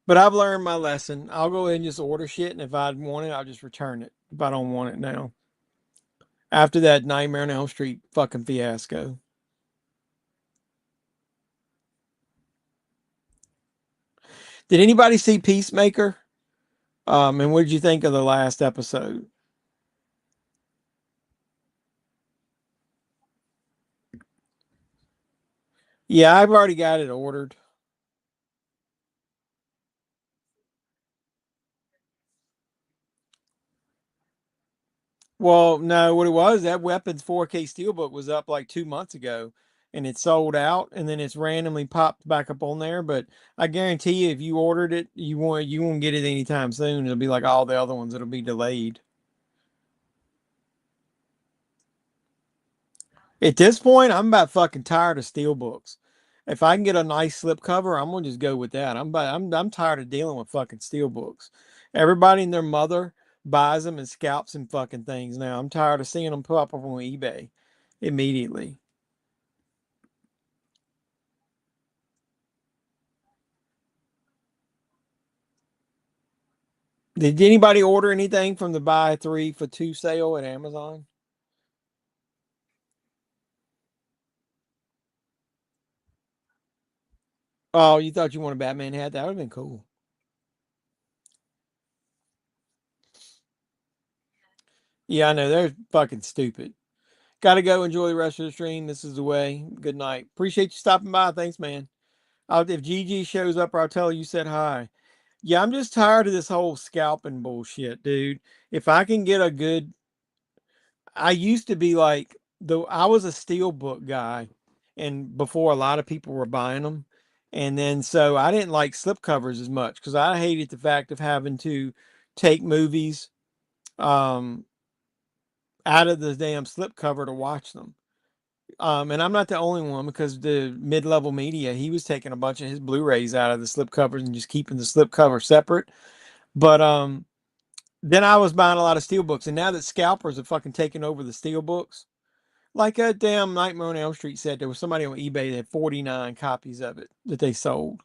But I've learned my lesson. I'll go ahead and just order shit, and if I want it, I'll just return it if I don't want it now. After that Nightmare on Elm Street fucking fiasco. Did anybody see Peacemaker? And what did you think of the last episode? Yeah, I've already got it ordered. Well, no, what it was, that Weapons 4K Steelbook was up like 2 months ago and it sold out and then it's randomly popped back up on there. But I guarantee you, if you ordered it, you won't get it anytime soon. It'll be like all the other ones, it'll be delayed. At this point, I'm about fucking tired of steelbooks. If I can get a nice slipcover, I'm gonna just go with that. I'm tired of dealing with fucking steelbooks. Everybody and their mother buys them and scalps and fucking things now. I'm tired of seeing them pop up on eBay immediately. Did anybody order anything from the buy 3 for 2 sale at Amazon? Oh, you thought you wanted a Batman hat? That would have been cool. Yeah, I know. They're fucking stupid. Got to go enjoy the rest of the stream. This is the way. Good night. Appreciate you stopping by. Thanks, man. If Gigi shows up, I'll tell her you said hi. Yeah, I'm just tired of this whole scalping bullshit, dude. If I can get a good, I used to be like, though I was a steelbook guy, and before a lot of people were buying them, and then so I didn't like slipcovers as much because I hated the fact of having to take movies um out of the damn slipcover to watch them. And I'm not the only one because the mid-level media, he was taking a bunch of his Blu-rays out of the slipcovers and just keeping the slipcover separate. But then I was buying a lot of steelbooks, and now that scalpers have fucking taken over the steelbooks, like a damn Nightmare on Elm Street said, there was somebody on eBay that had 49 copies of it that they sold.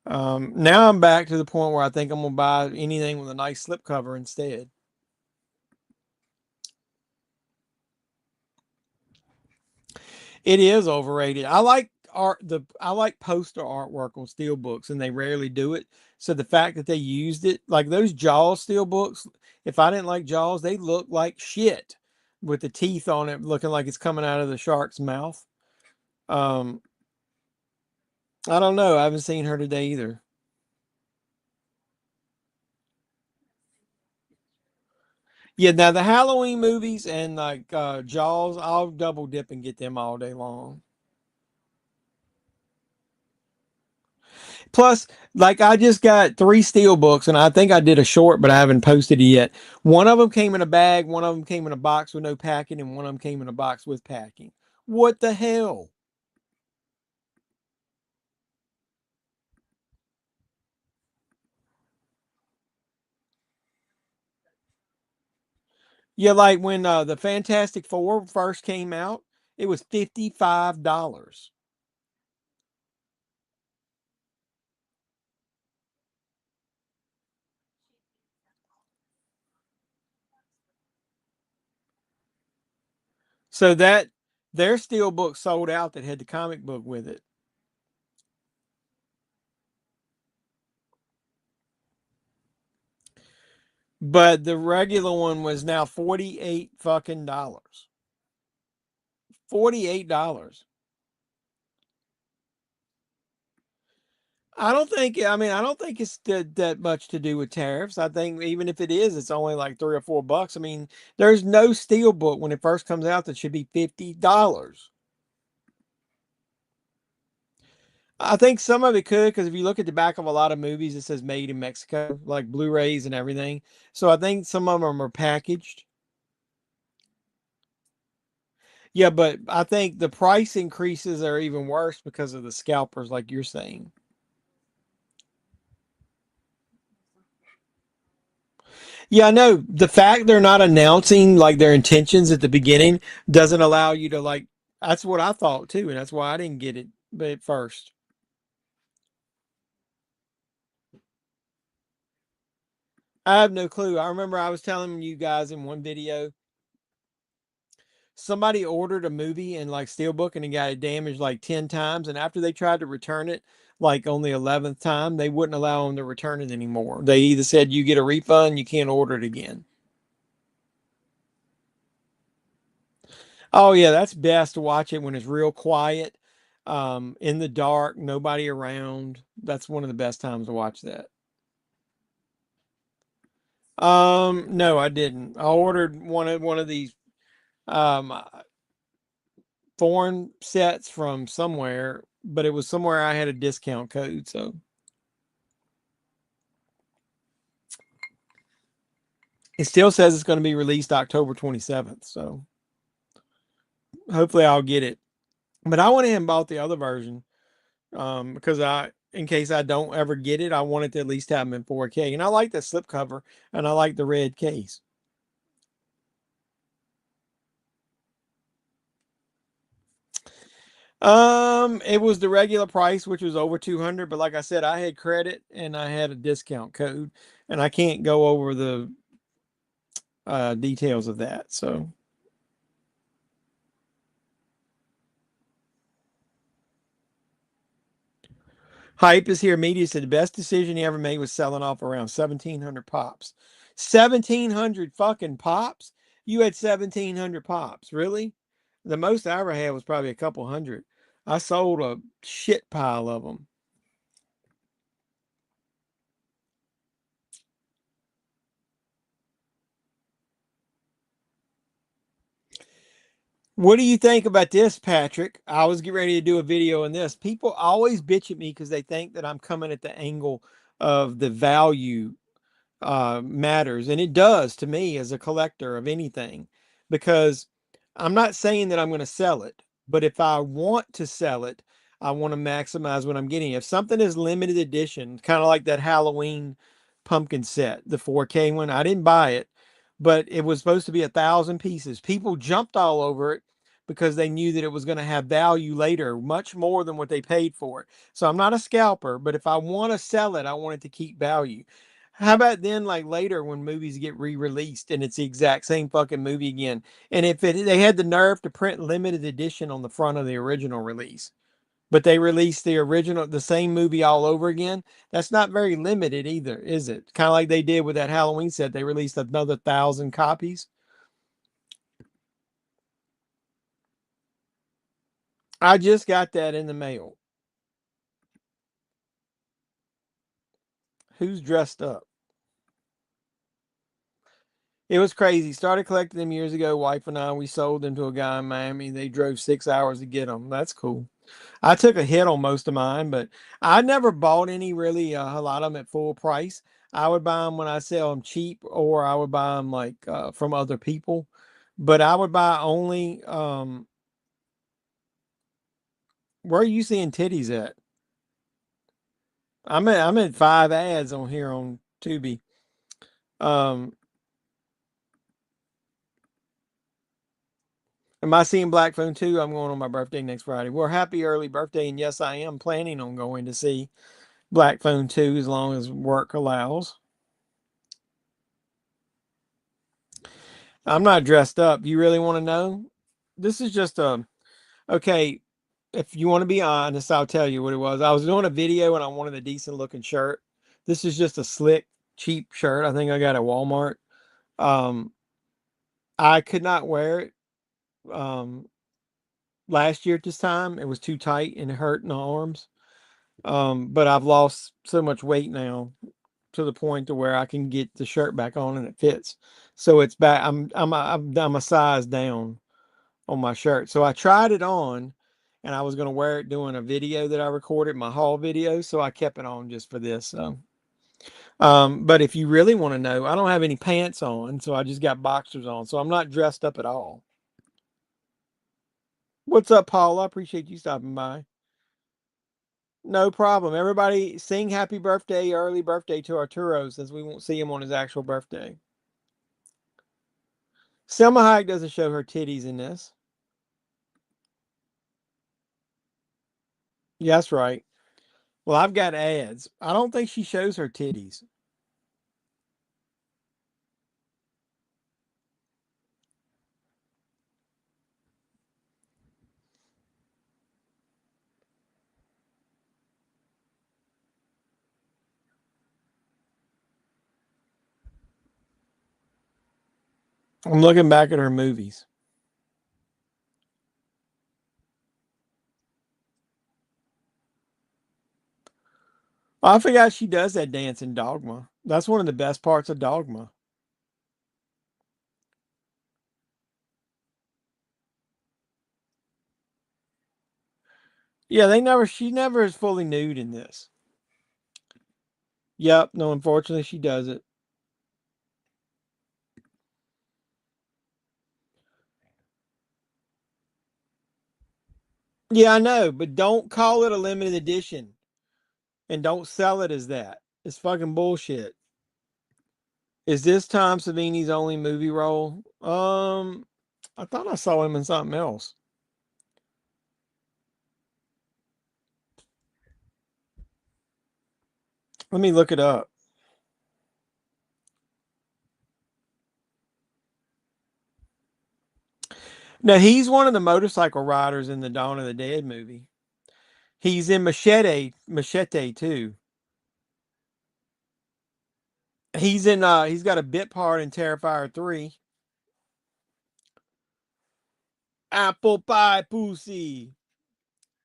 Now I'm back to the point where I think I'm gonna buy anything with a nice slipcover instead. It is overrated. I like I like poster artwork on steel books, and they rarely do it. So the fact that they used it, like those Jaws steel books, if I didn't like Jaws, they look like shit with the teeth on it looking like it's coming out of the shark's mouth. Um, I don't know. I haven't seen her today either. Yeah, now the Halloween movies and like Jaws, I'll double dip and get them all day long. Plus, like I just got 3 steel books, and I think I did a short, but I haven't posted it yet. One of them came in a bag, one of them came in a box with no packing, and one of them came in a box with packing. What the hell? Yeah, like when the Fantastic Four first came out, it was $55. So that their steel book sold out that had the comic book with it. But the regular one was now 48 fucking dollars. $48. I don't think it's that much to do with tariffs. I think even if it is, it's only like $3 or $4. I mean, there's no steel book when it first comes out that should be $50. I think some of it could, because if you look at the back of a lot of movies, it says made in Mexico, like Blu-rays and everything. So I think some of them are packaged. Yeah, but I think the price increases are even worse because of the scalpers, like you're saying. Yeah, I know. The fact they're not announcing like their intentions at the beginning doesn't allow you to like. That's what I thought too, and that's why I didn't get it. But at first, I have no clue. I remember I was telling you guys in one video, somebody ordered a movie in like Steelbook and it got it damaged like 10 times, and after they tried to return it, like on the 11th time, they wouldn't allow them to return it anymore. They either said you get a refund, you can't order it again. Oh yeah, that's best to watch it when it's real quiet, in the dark, nobody around. That's one of the best times to watch that. No, I didn't. I ordered one of these um foreign sets from somewhere, but it was somewhere I had a discount code, so it still says it's going to be released October 27th, so hopefully I'll get it. But I went ahead and bought the other version because in case I don't ever get it, I wanted to at least have them in 4K. And I like the slipcover and I like the red case. It was the regular price, which was over 200, but like I said, I had credit and I had a discount code, and I can't go over the details of that. So Hype is here. Media said the best decision he ever made was selling off around 1,700 pops. 1,700 fucking pops? You had 1,700 pops, really? The most I ever had was probably a couple hundred. I sold a shit pile of them. What do you think about this, Patrick? I was getting ready to do a video on this. People always bitch at me because they think that I'm coming at the angle of the value matters, and it does to me as a collector of anything, because I'm not saying that I'm going to sell it, but if I want to sell it, I want to maximize what I'm getting. If something is limited edition, kind of like that Halloween pumpkin set, the 4K one, I didn't buy it, but it was supposed to be 1,000 pieces. People jumped all over it because they knew that it was going to have value later, much more than what they paid for it. So I'm not a scalper, but if I want to sell it, I want it to keep value. How about then, like later when movies get re-released and it's the exact same fucking movie again? And if they had the nerve to print limited edition on the front of the original release, but they released the same movie all over again, that's not very limited either, is it? Kind of like they did with that Halloween set. They released another 1,000 copies. I just got that in the mail. Who's dressed up? It was crazy. Started collecting them years ago. Wife and I, we sold them to a guy in Miami. They drove 6 hours to get them. That's cool. I took a hit on most of mine, but I never bought any really a lot of them at full price. I would buy them when I sell them cheap, or I would buy them like from other people. But I would buy only. Where are you seeing titties at? I'm at 5 ads on here on Tubi. Um, Am I seeing Black Phone 2? I'm going on my birthday next Friday. Well, happy early birthday. And yes, I am planning on going to see Black Phone 2 as long as work allows. I'm not dressed up. You really want to know? This is just okay. If you want to be honest, I'll tell you what it was. I was doing a video and I wanted a decent looking shirt. This is just a slick, cheap shirt. I think I got at Walmart. Um, I could not wear it. Last year at this time, it was too tight and it hurt in the arms. But I've lost so much weight now to the point to where I can get the shirt back on and it fits. So it's back. I'm a size down on my shirt. So I tried it on and I was going to wear it doing a video that I recorded, my haul video. So I kept it on just for this. But if you really want to know, I don't have any pants on. So I just got boxers on. So I'm not dressed up at all. What's up, Paul? I appreciate you stopping by. No problem. Everybody sing happy birthday, early birthday to Arturo, since we won't see him on his actual birthday. Selma Hayek doesn't show her titties in this. Yeah, that's right. Well, I've got ads. I don't think she shows her titties. I'm looking back at her movies. I forgot she does that dance in Dogma. That's one of the best parts of Dogma. Yeah, she never is fully nude in this. Yep, no, unfortunately she does it. Yeah, I know, but don't call it a limited edition and don't sell it as that. It's fucking bullshit. Is this Tom Savini's only movie role? I thought I saw him in something else. Let me look it up. No, he's one of the motorcycle riders in the Dawn of the Dead movie. He's in Machete too. He's got a bit part in Terrifier 3. Apple pie pussy.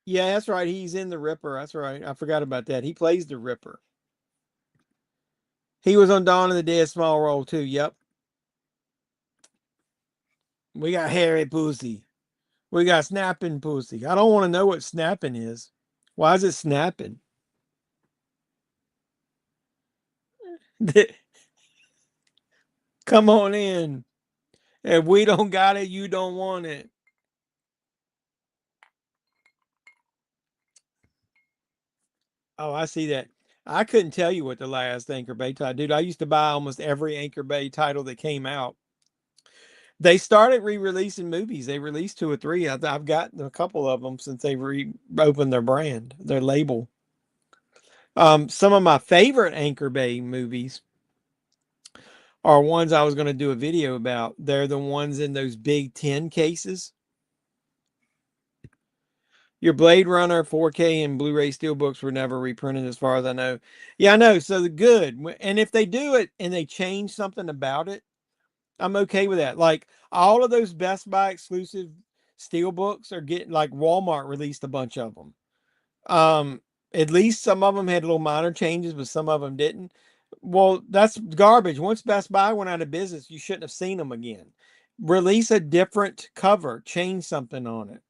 Yeah, that's right. He's in the Ripper. That's right. I forgot about that. He plays the Ripper. He was on Dawn of the Dead, small role too. Yep. We got hairy pussy. We got snapping pussy. I don't want to know what snapping is. Why is it snapping? Come on in. If we don't got it, you don't want it. Oh, I see that. I couldn't tell you what the last Anchor Bay title. Dude, I used to buy almost every Anchor Bay title that came out. They started re-releasing movies. They released 2 or 3. I've gotten a couple of them since they reopened their brand, their label. Some of my favorite Anchor Bay movies are ones I was going to do a video about. They're the ones in those big 10 cases. Your Blade Runner 4K and Blu-ray steelbooks were never reprinted as far as I know. Yeah, I know. So the good. And if they do it and they change something about it, I'm okay with that. Like all of those Best Buy exclusive steelbooks are getting, like Walmart released a bunch of them. At least some of them had little minor changes, but some of them didn't. Well, that's garbage. Once Best Buy went out of business, you shouldn't have seen them again. Release a different cover, change something on it.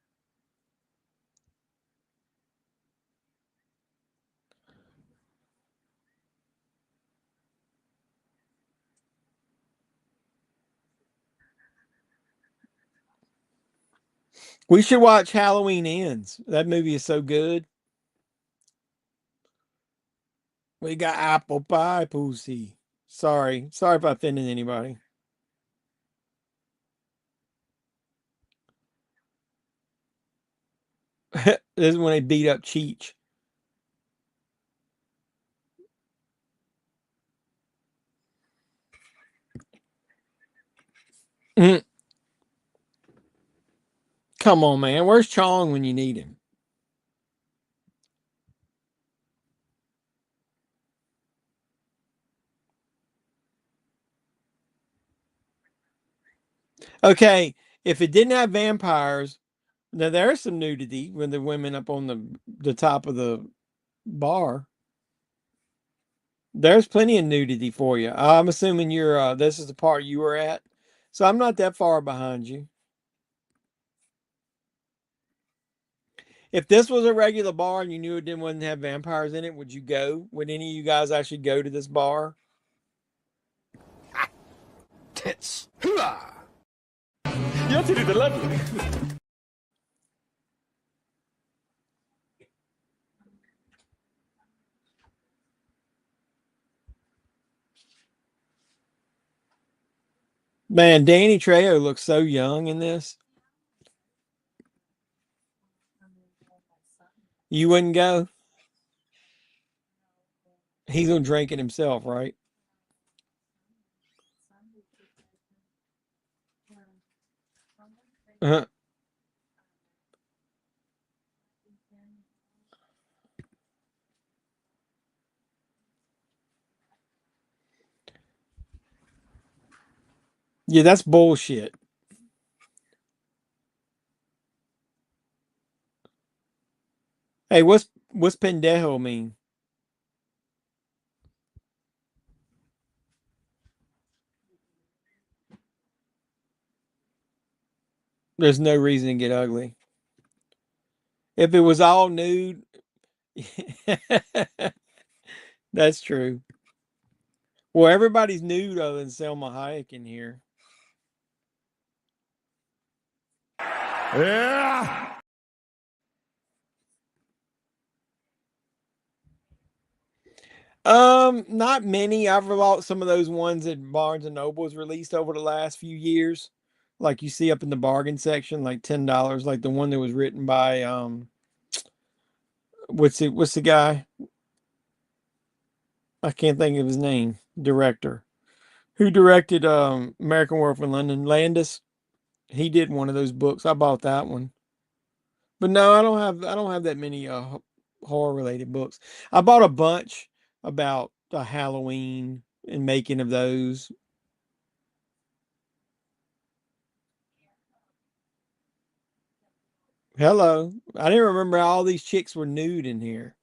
We should watch Halloween Ends. That movie is so good. We got apple pie pussy. Sorry if I offended anybody. This is when they beat up Cheech. Mm. Come on, man. Where's Chong when you need him? Okay, if it didn't have vampires, now there's some nudity when the women up on the top of the bar. There's plenty of nudity for you. I'm assuming you're this is the part you were at. So I'm not that far behind you. If this was a regular bar and you knew it wouldn't have vampires in it, would you go? Would any of you guys actually go to this bar? Tits. You're to the lovely. Man, Danny Trejo looks so young in this. You wouldn't go? He's gonna drink it himself, right? Uh-huh. Yeah, that's bullshit. Hey, what's pendejo mean? There's no reason to get ugly. If it was all nude, that's true. Well, everybody's nude other than Selma Hayek in here. Yeah. Not many. I've bought some of those ones that Barnes and Noble's released over the last few years. Like you see up in the bargain section, like $10, like the one that was written by what's the guy? I can't think of his name. Director. Who directed American Werewolf in London? Landis. He did one of those books. I bought that one. But no, I don't have that many horror related books. I bought a bunch about Halloween and making of those. Hello. I didn't remember all these chicks were nude in here.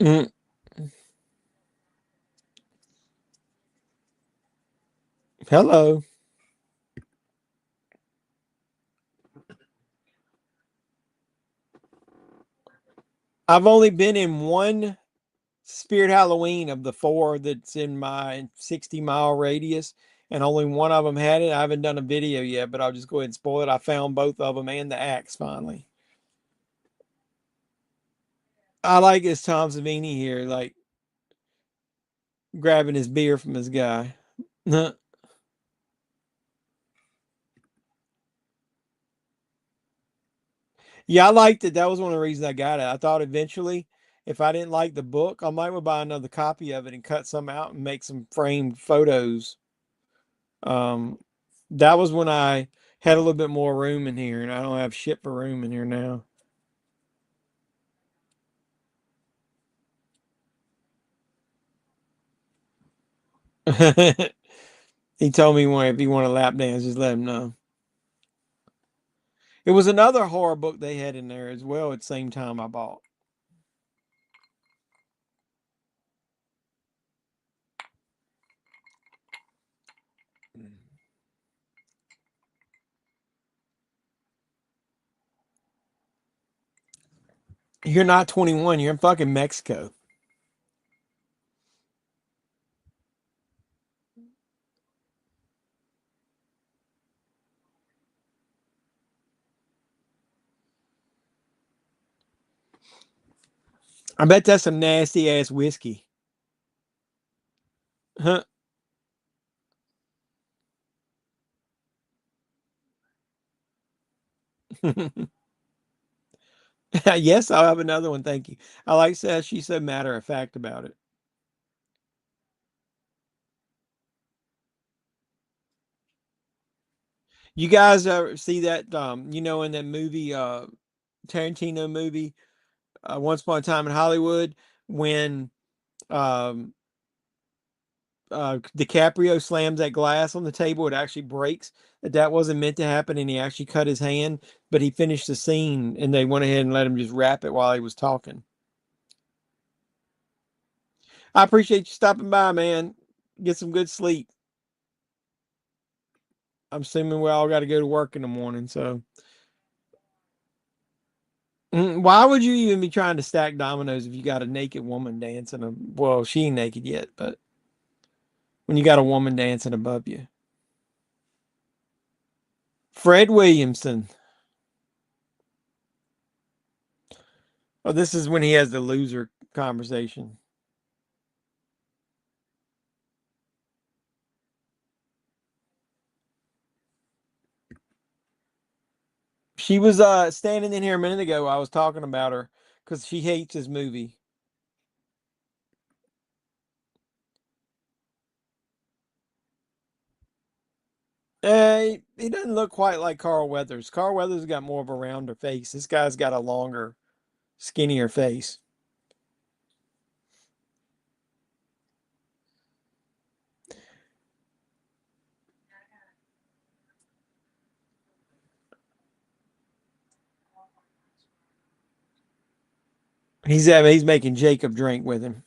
Mm. Hello. I've only been in one Spirit Halloween of the 4 that's in my 60-mile radius, and only one of them had it. I haven't done a video yet, but I'll just go ahead and spoil it. I found both of them and the axe finally. I like this Tom Savini here, like grabbing his beer from his guy. Yeah, I liked it. That was one of the reasons I got it. I thought eventually, if I didn't like the book, I might buy another copy of it and cut some out and make some framed photos. Um, that was when I had a little bit more room in here, and I don't have shit for room in here now. He told me if he wanted a lap dance, just let him know. It was another horror book they had in there as well at the same time I bought. You're not 21. You're in fucking Mexico. I bet that's some nasty ass whiskey. Huh? Yes, I'll have another one. Thank you. I like that she's so matter of fact about it. You guys see that? In that movie, Tarantino movie, Once Upon a Time in Hollywood, when um, DiCaprio slams that glass on the table, it actually breaks. That wasn't meant to happen, and he actually cut his hand. But he finished the scene, and they went ahead and let him just wrap it while he was talking. I appreciate you stopping by, man. Get some good sleep. I'm assuming we all got to go to work in the morning, so. Why would you even be trying to stack dominoes if you got a naked woman dancing? Well, she ain't naked yet, but when you got a woman dancing above you. Fred Williamson. Oh, this is when he has the loser conversation. She was standing in here a minute ago. I was talking about her because she hates his movie. He doesn't look quite like Carl Weathers. Carl Weathers got more of a rounder face. This guy's got a longer, skinnier face. He's making Jacob drink with him.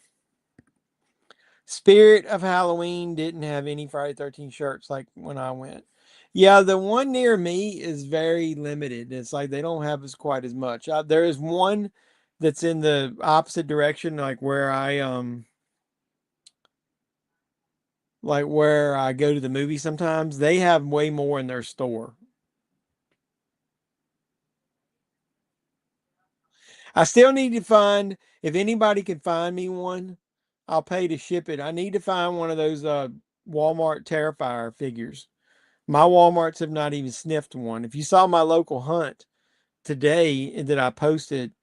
Spirit of Halloween didn't have any Friday 13 shirts like when I went. Yeah, the one near me is very limited. It's like they don't have as quite as much. There is one that's in the opposite direction, like where I go to the movie sometimes. They have way more in their store. I still need to find, if anybody can find me one, I'll pay to ship it. I need to find one of those Walmart Terrifier figures. My Walmarts have not even sniffed one. If you saw my local hunt today that I posted,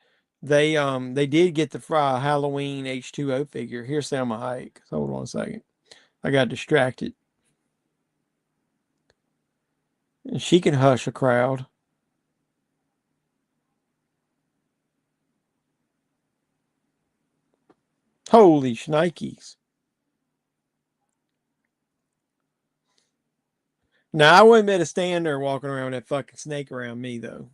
they did get the Halloween H2O figure. Here's Selma Hayek. Hold on a second. I got distracted. And she can hush a crowd. Holy shnikes. Now, I wouldn't bet a stand there walking around with that fucking snake around me, though.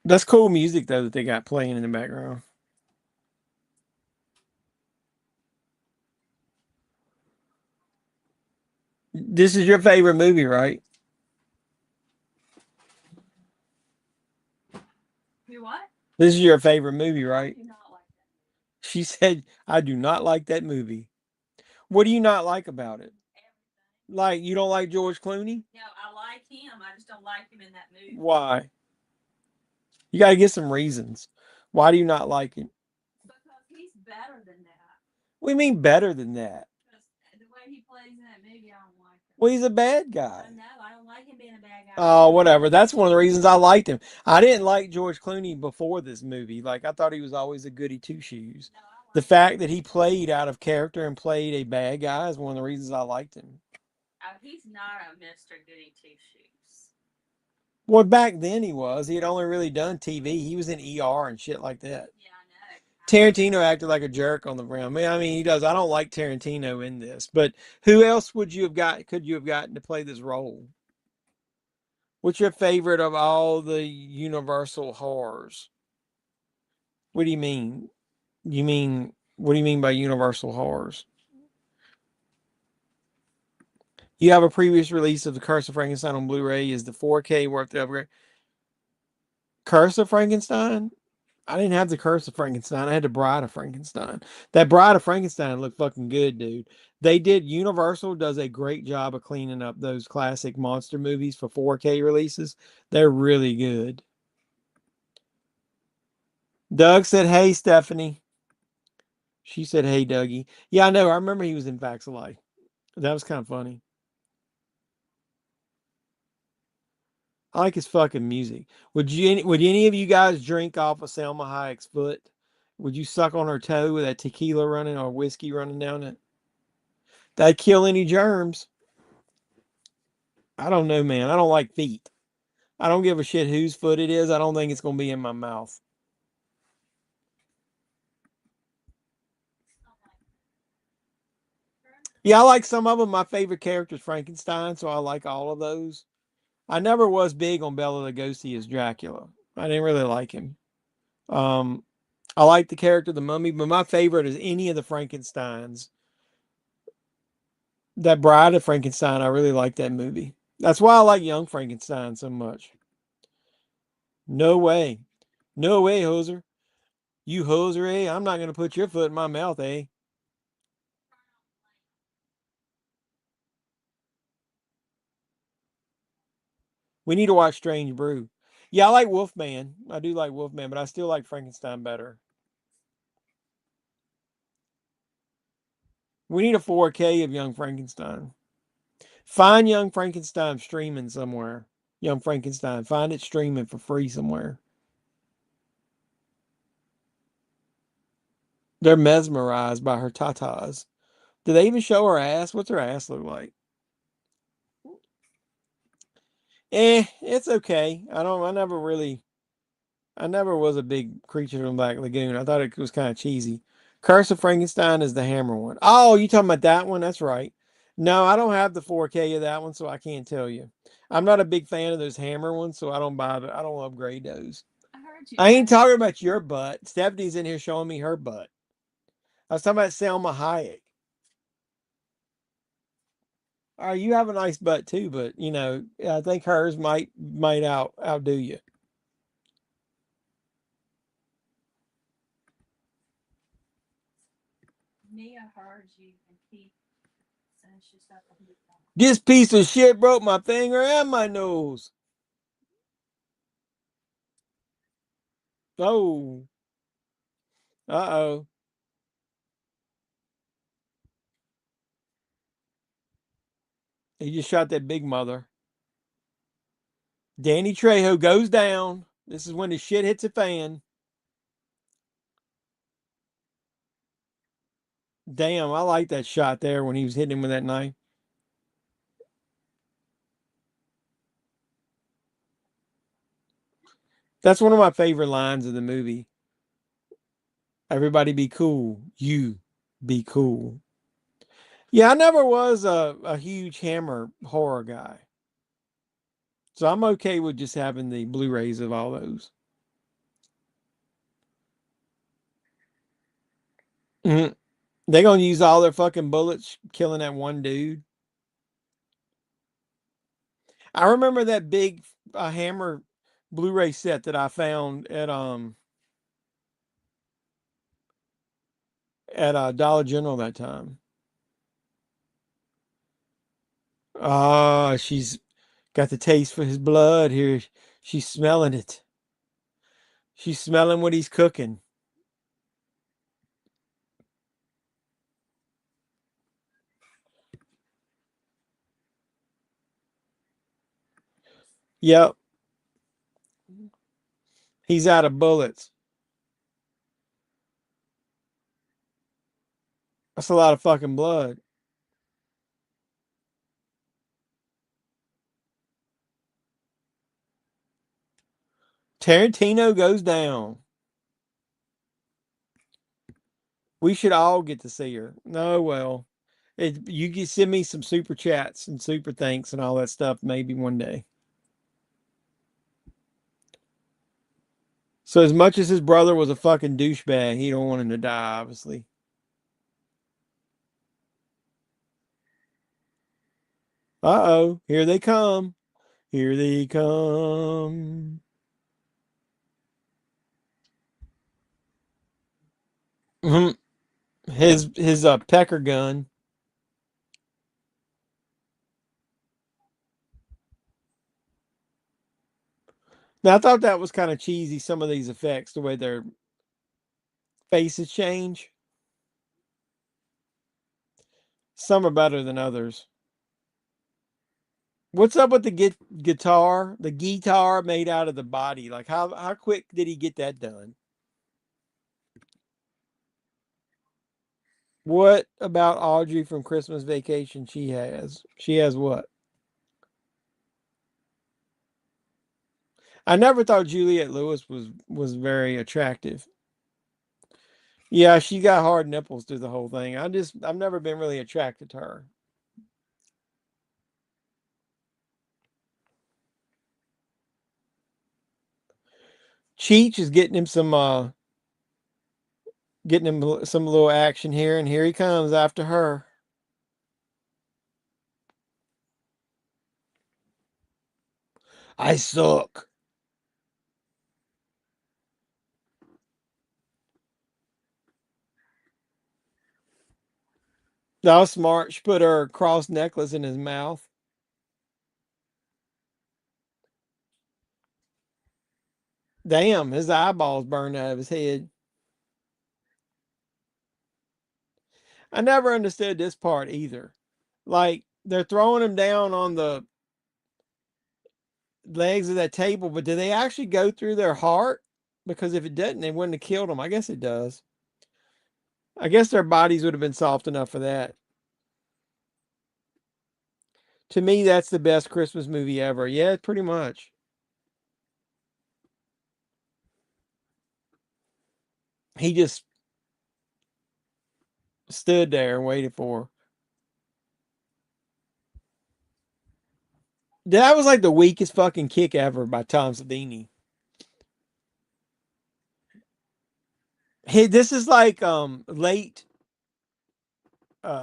That's cool music, though, that they got playing in the background. This is your favorite movie, right? You what? This is your favorite movie, right? I do not like that. She said, I do not like that movie. What do you not like about it? Everything. Like, you don't like George Clooney? No, I like him. I just don't like him in that movie. Why? You got to get some reasons. Why do you not like him? Because he's better than that. What do you mean better than that? Because the way he plays in that movie, I don't like him. Well, he's a bad guy. I know. I don't like him being a bad guy. Oh, whatever. That's one of the reasons I liked him. I didn't like George Clooney before this movie. Like, I thought he was always a goody two-shoes. No, I like The fact that he played out of character and played a bad guy is one of the reasons I liked him. Oh, he's not a Mr. Goody Two Shoes. Well, back then he was. He had only really done TV. He was in ER and shit like that. Yeah, I know. Tarantino acted like a jerk on the ground. I mean, he does. I don't like Tarantino in this. But who else could you have gotten to play this role? What's your favorite of all the Universal horrors? What do you mean? What do you mean by Universal horrors? You have a previous release of The Curse of Frankenstein on Blu-ray. Is the 4K worth the upgrade? Curse of Frankenstein? I didn't have The Curse of Frankenstein. I had The Bride of Frankenstein. That Bride of Frankenstein looked fucking good, dude. Universal does a great job of cleaning up those classic monster movies for 4K releases. They're really good. Doug said, hey, Stephanie. She said, hey, Dougie. Yeah, I know. I remember he was in Facts of Life. That was kind of funny. I like his fucking music. Would any of you guys drink off of Selma Hayek's foot? Would you suck on her toe with that tequila running or whiskey running down it? That'd kill any germs. I don't know, man. I don't like feet. I don't give a shit whose foot it is. I don't think it's going to be in my mouth. Yeah, I like some of them. My favorite character is Frankenstein, so I like all of those. I never was big on Bela Lugosi as Dracula. I didn't really like him. I like the character, the Mummy, but my favorite is any of the Frankensteins. That Bride of Frankenstein, I really like that movie. That's why I like Young Frankenstein so much. No way. No way, hoser. You hoser, eh? I'm not going to put your foot in my mouth, eh? We need to watch Strange Brew. Yeah, I like Wolfman. I do like Wolfman, but I still like Frankenstein better. We need a 4K of Young Frankenstein. Find Young Frankenstein streaming somewhere. Young Frankenstein. Find it streaming for free somewhere. They're mesmerized by her tatas. Do they even show her ass? What's her ass look like? It's okay. I never was a big Creature from Black Lagoon. I thought it was kind of cheesy. Curse of Frankenstein is the Hammer one. Oh, you talking about that one? That's right. No, I don't have the 4K of that one, so I can't tell you. I'm not a big fan of those Hammer ones, so I don't I don't upgrade those. I heard you. I ain't talking about your butt. Stephanie's in here showing me her butt. I was talking about Selma Hayek. All right, you have a nice butt too, but you know, I think hers might outdo you. Mia heard you and Keith says she's got the heat on. This piece of shit broke my finger and my nose. Oh. Uh-oh. He just shot that big mother. Danny Trejo goes down. This is when the shit hits a fan. Damn, I like that shot there when he was hitting him with that knife. That's one of my favorite lines of the movie. Everybody be cool. You be cool. Yeah, I never was a huge Hammer horror guy. So I'm okay with just having the Blu-rays of all those. Mhm. They're going to use all their fucking bullets killing that one dude. I remember that big Hammer Blu-ray set that I found at Dollar General that time. Ah, she's got the taste for his blood here. She's smelling it. She's smelling what he's cooking. Yep. He's out of bullets. That's a lot of fucking blood. Tarantino goes down. We should all get to see her. No, well, you can send me some super chats and super thanks and all that stuff maybe one day. So as much as his brother was a fucking douchebag, he don't want him to die, obviously. Uh-oh, here they come. Here they come. Mhm. His pecker gun. Now I thought that was kind of cheesy, some of these effects, the way their faces change. Some are better than others. What's up with the guitar? The guitar made out of the body. Like how quick did he get that done? What about Audrey from Christmas Vacation? She has what? I never thought Juliette Lewis was very attractive. Yeah, she got hard nipples through the whole thing. I've never been really attracted to her. Cheech is getting him some little action here, and here he comes after her. I suck. That was smart. She put her cross necklace in his mouth. Damn, his eyeballs burned out of his head. I never understood this part either. Like, they're throwing him down on the legs of that table, but do they actually go through their heart? Because if it didn't, they wouldn't have killed him. I guess it does. I guess their bodies would have been soft enough for that. To me, that's the best Christmas movie ever. Yeah, pretty much. He just stood there and waited for her. That was like the weakest fucking kick ever by Tom Savini. Hey, this is like late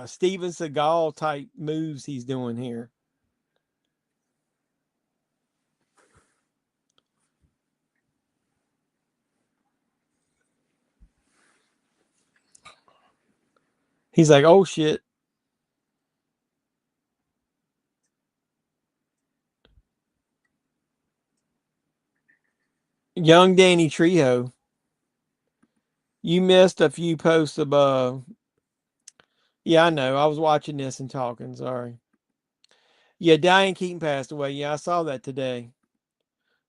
Steven Seagal type moves he's doing here. He's like, oh shit. Young Danny Trejo. You missed a few posts of yeah, I know. I was watching this and talking, sorry. Yeah, Diane Keaton passed away. Yeah, I saw that today.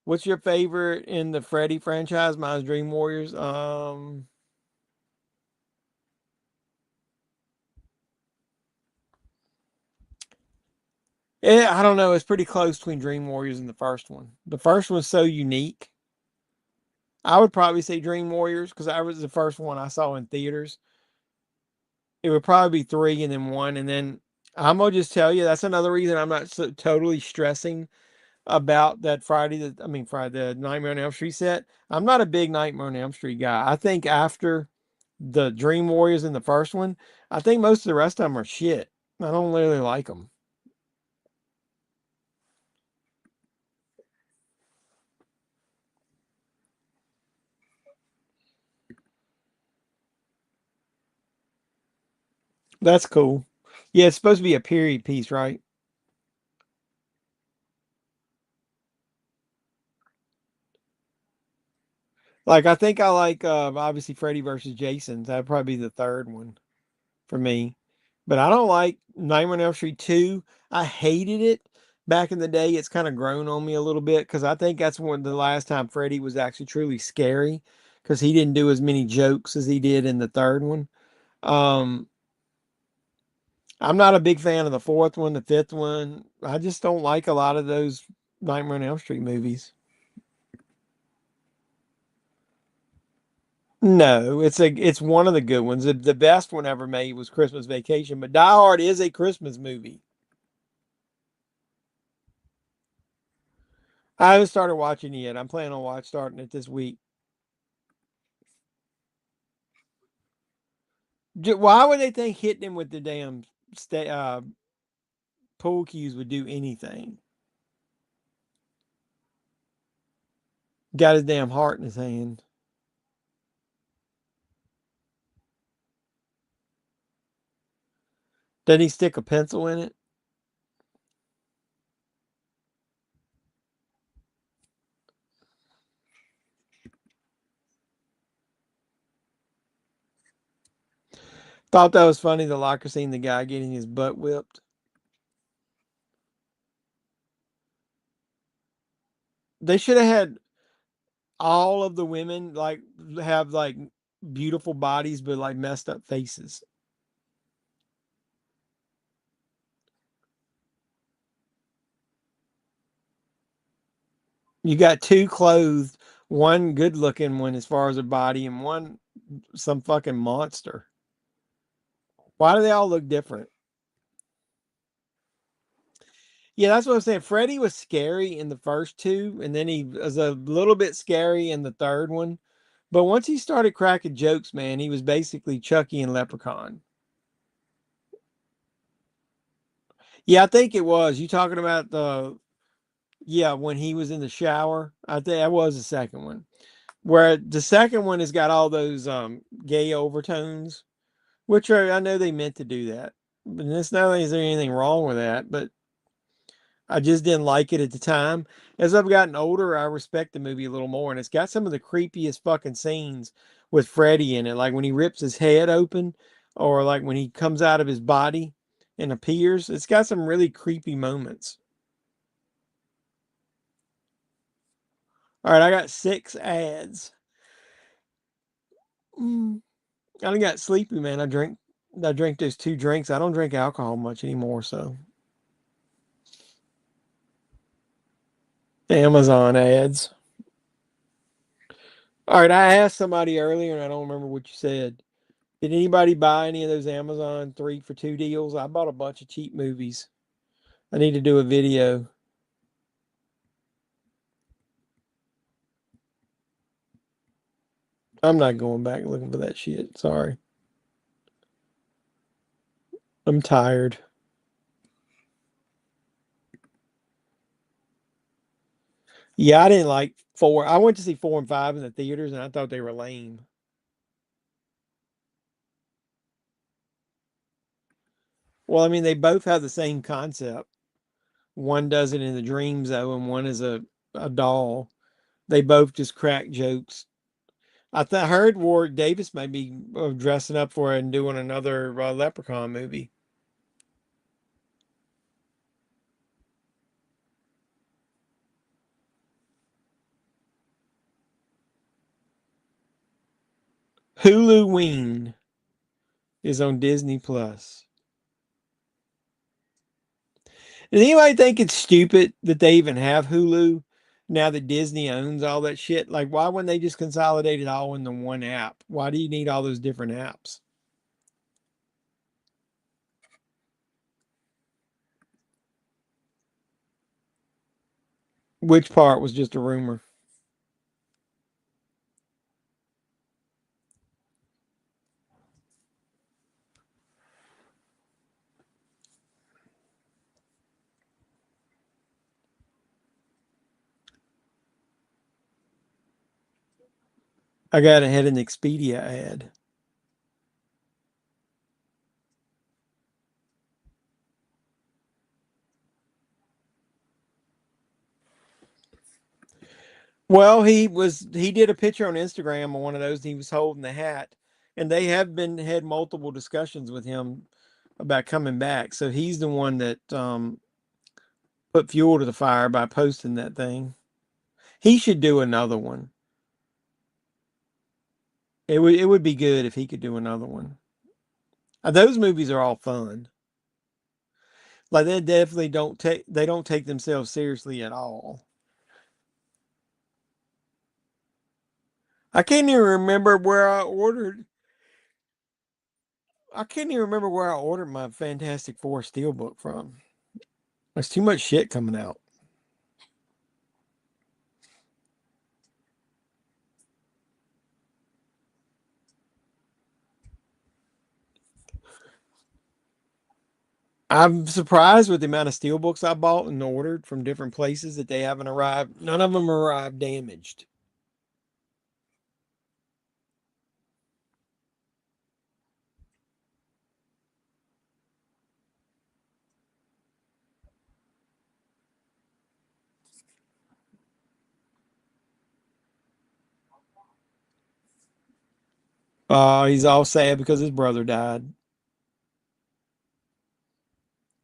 What's your favorite in the Freddy franchise? Mine's Dream Warriors. Yeah, I don't know. It's pretty close between Dream Warriors and the first one. The first one's so unique. I would probably say Dream Warriors because that was the first one I saw in theaters. It would probably be 3 and then 1. And then I'm going to just tell you, that's another reason I'm not so totally stressing about that Friday, the Nightmare on Elm Street set. I'm not a big Nightmare on Elm Street guy. I think after the Dream Warriors in the first one, I think most of the rest of them are shit. I don't really like them. That's cool. Yeah, it's supposed to be a period piece, right? Like I think I like obviously Freddy versus Jason. That'd probably be the third one for me. But I don't like Nightmare on Elm Street 2. I hated it back in the day. It's kind of grown on me a little bit because I think that's when the last time Freddy was actually truly scary because he didn't do as many jokes as he did in the third one. Um, I'm not a big fan of the fourth one, the fifth one. I just don't like a lot of those Nightmare on Elm Street movies. No, it's one of the good ones. The best one ever made was Christmas Vacation, but Die Hard is a Christmas movie. I haven't started watching it yet. I'm planning on starting it this week. Why would they think hitting him with the damn pool cues would do anything? Got his damn heart in his hand. Did he stick a pencil in it? Thought that was funny. The locker scene, the guy getting his butt whipped. They should have had all of the women like have like beautiful bodies but like messed up faces. You got 2 clothed, one good looking one as far as her body, and one some fucking monster. Why do they all look different? Yeah, that's what I'm saying. Freddy was scary in the first 2, and then he was a little bit scary in the third one. But once he started cracking jokes, man, he was basically Chucky and Leprechaun. Yeah, I think it was. You talking about when he was in the shower? I think that was the second one. Where the second one has got all those gay overtones, which I know they meant to do that. But it's not like there's anything wrong with that, but I just didn't like it at the time. As I've gotten older, I respect the movie a little more, and it's got some of the creepiest fucking scenes with Freddy in it, like when he rips his head open, or like when he comes out of his body and appears. It's got some really creepy moments. All right, I got 6 ads. I done got sleepy, man. I drink those 2 drinks. I don't drink alcohol much anymore, so. Amazon ads. All right, I asked somebody earlier, and I don't remember what you said. Did anybody buy any of those Amazon 3 for 2 deals? I bought a bunch of cheap movies. I need to do a video. I'm not going back looking for that shit. Sorry. I'm tired. Yeah, I didn't like 4. I went to see 4 and 5 in the theaters, and I thought they were lame. Well, I mean, they both have the same concept. One does it in the dream zone, and one is a doll. They both just crack jokes. I heard Warwick Davis may be dressing up for it and doing another Leprechaun movie. Huluween is on Disney Plus. Does anybody think it's stupid that they even have Hulu now that Disney owns all that shit? Like, why wouldn't they just consolidate it all into one app? Why do you need all those different apps? Which part was just a rumor? I got ahead an Expedia ad. Well, he did a picture on Instagram on one of those, and he was holding the hat. And they have had multiple discussions with him about coming back. So he's the one that put fuel to the fire by posting that thing. He should do another one. It would be good if he could do another one. Those movies are all fun. Like they definitely don't take themselves seriously at all. I can't even remember where I ordered. I can't even remember where I ordered my Fantastic Four Steelbook from. There's too much shit coming out. I'm surprised with the amount of steelbooks I bought and ordered from different places that they haven't arrived. None of them arrived damaged. He's all sad because his brother died.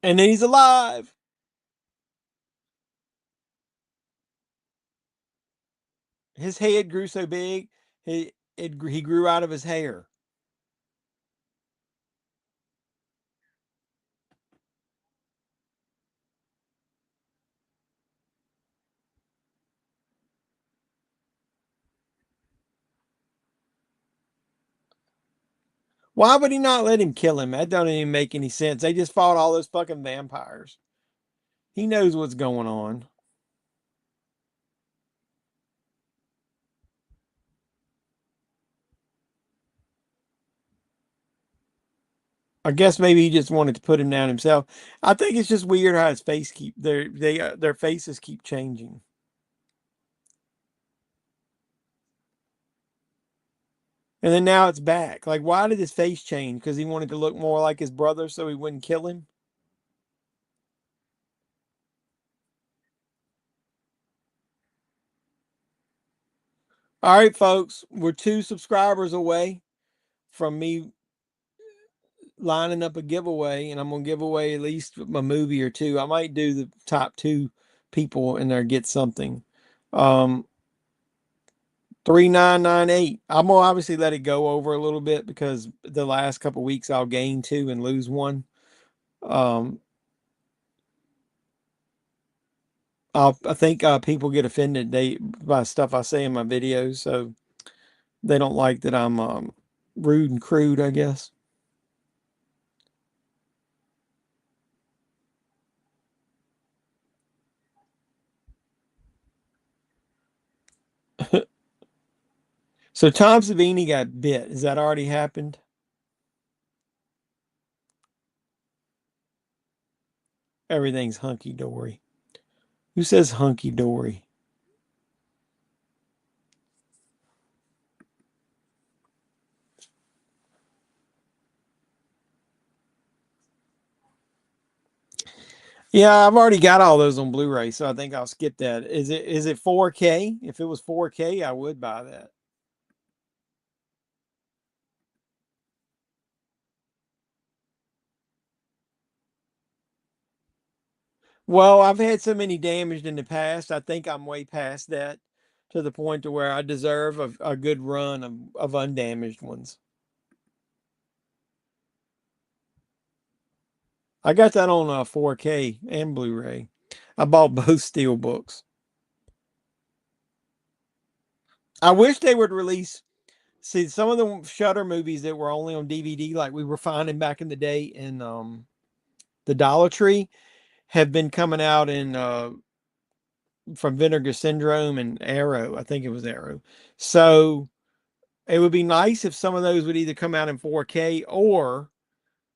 And then he's alive. His head grew so big, he grew out of his hair. Why would he not let him kill him? That don't even make any sense. They just fought all those fucking vampires. He knows what's going on. I guess maybe he just wanted to put him down himself. I think it's just weird how his face their faces keep changing. And then now it's back. Like, why did his face change? Because he wanted to look more like his brother so he wouldn't kill him? All right, folks, we're 2 subscribers away from me lining up a giveaway, and I'm going to give away at least a movie or 2. I might do the top 2 people in there get something. 3998. I'm going to obviously let it go over a little bit because the last couple weeks I'll gain 2 and lose 1. I think people get offended by stuff I say in my videos, so they don't like that I'm rude and crude, I guess. So Tom Savini got bit. Has that already happened? Everything's hunky-dory. Who says hunky-dory? Yeah, I've already got all those on Blu-ray, so I think I'll skip that. Is it 4K? If it was 4K, I would buy that. Well, I've had so many damaged in the past. I think I'm way past that, to the point to where I deserve a good run of undamaged ones. I got that on 4K and Blu-ray. I bought both steel books. I wish they would release. See, some of the Shudder movies that were only on DVD, like we were finding back in the day in the Dollar Tree, have been coming out in from Vinegar Syndrome and Arrow. I think it was Arrow. So it would be nice if some of those would either come out in 4K, or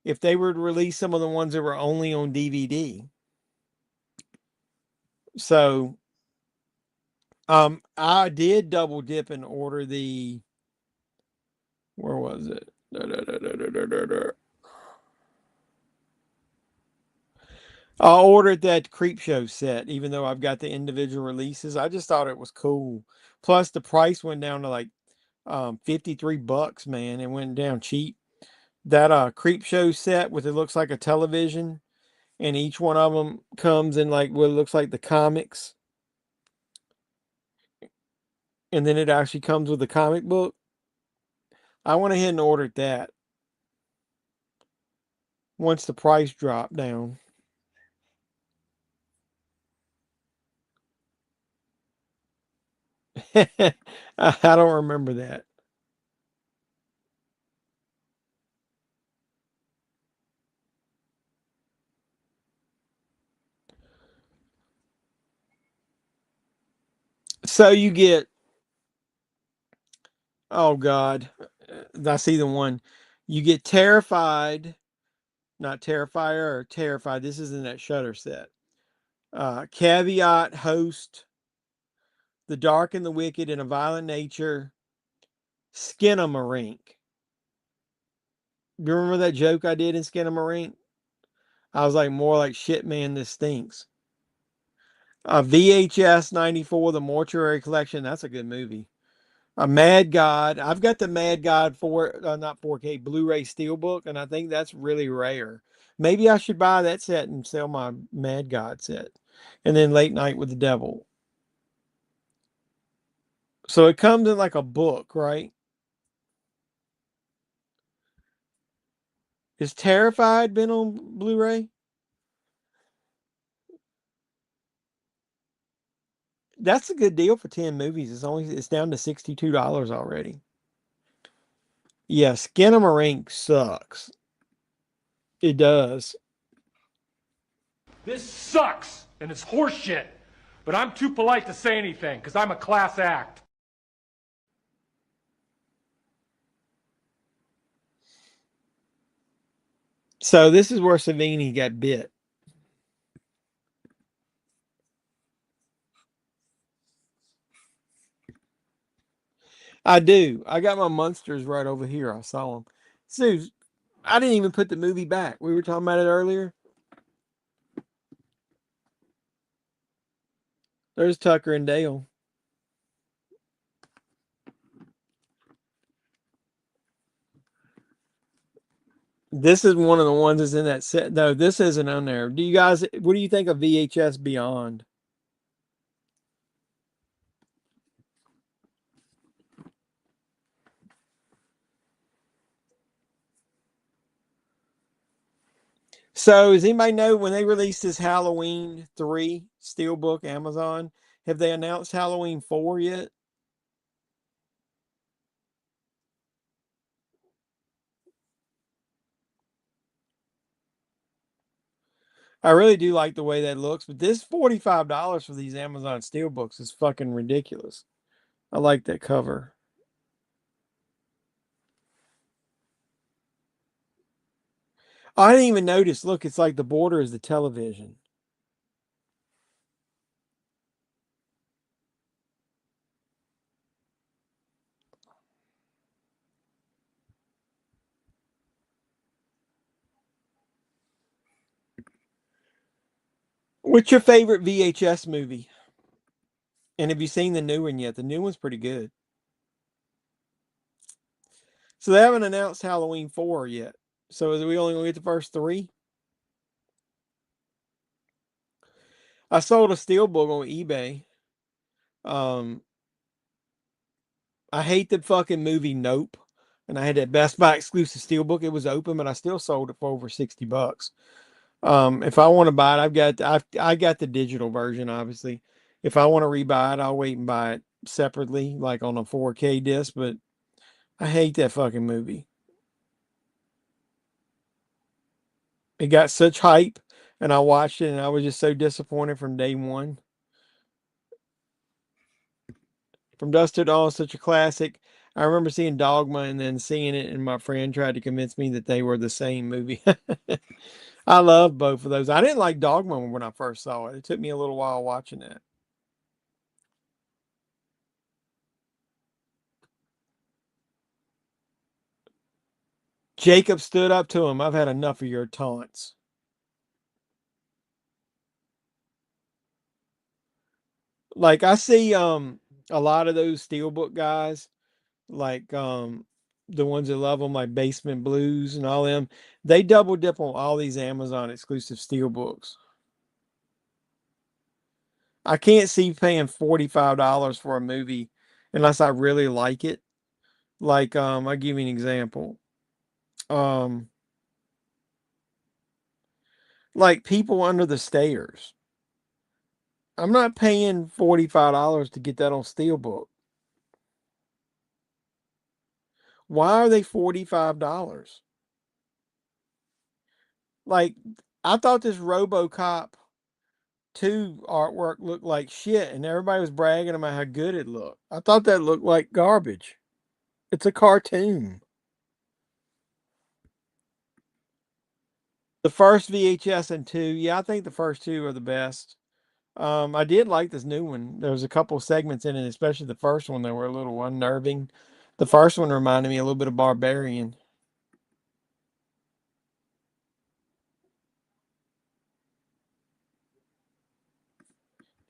if they were to release some of the ones that were only on DVD. So I did double dip and order the, where was it? I ordered that Creepshow set, even though I've got the individual releases. I just thought it was cool. Plus, the price went down to like $53, man. It went down cheap. That Creepshow set with, it looks like a television, and each one of them comes in like what looks like the comics, and then it actually comes with a comic book. I went ahead and ordered that once the price dropped down. I don't remember that. So you get, oh God, I see the one. You get Terrified, not Terrifier or Terrified. This is in that Shutter set. Caveat, Host, The Dark and the Wicked, and a Violent Nature, Skinamarink. You remember that joke I did in Skinamarink? I was like, more like, shit, man, this stinks. VHS 94, The Mortuary Collection. That's a good movie. A Mad God. I've got the Mad God not 4K, Blu-ray Steelbook, and I think that's really rare. Maybe I should buy that set and sell my Mad God set. And then Late Night with the Devil. So it comes in like a book, right? Is Terrified been on Blu-ray? That's a good deal for 10 movies. It's down to $62 already. Yeah, Skinamarink sucks. It does. This sucks, and it's horseshit. But I'm too polite to say anything, because I'm a class act. So this is where Savini got bit. I do. I got my monsters right over here. I saw them. So I didn't even put the movie back. We were talking about it earlier. There's Tucker and Dale. This is one of the ones that's in that set. No, this isn't on there. Do you guys, what do you think of VHS Beyond? So does anybody know when they released this Halloween 3 Steelbook Amazon, have they announced Halloween 4 yet? I really do like the way that looks, but this $45 for these Amazon Steelbooks is fucking ridiculous. I like that cover. I didn't even notice. Look, it's like the border is the television. What's your favorite VHS movie? And have you seen the new one yet? The new one's pretty good. So they haven't announced Halloween 4 yet. So are we only going to get the first 3? I sold a steelbook on eBay. I hate the fucking movie Nope. And I had that Best Buy exclusive steelbook. It was open, but I still sold it for over $60. If I want to buy it, I got the digital version, obviously. If I want to rebuy it, I'll wait and buy it separately, like on a 4K disc, but I hate that fucking movie. It got such hype, and I watched it, and I was just so disappointed from day one. From Dusk Till Dawn, such a classic. I remember seeing Dogma and then seeing it, and my friend tried to convince me that they were the same movie. I love both of those. I didn't like Dogma when I first saw it. It took me a little while watching it. Jacob stood up to him. I've had enough of your taunts. Like I see a lot of those steelbook guys, like the ones that love them, like Basement Blues and all them, they double dip on all these Amazon exclusive steelbooks. I can't see paying $45 for a movie unless I really like it. Like I'll give you an example. Like People Under the Stairs. I'm not paying $45 to get that on steelbook. Why are they $45? Like, I thought this RoboCop 2 artwork looked like shit, and everybody was bragging about how good it looked. I thought that looked like garbage. It's a cartoon. The first VHS and 2, yeah, I think the first 2 are the best. I did like this new one. There was a couple segments in it, especially the first one that were a little unnerving. The first one reminded me a little bit of Barbarian.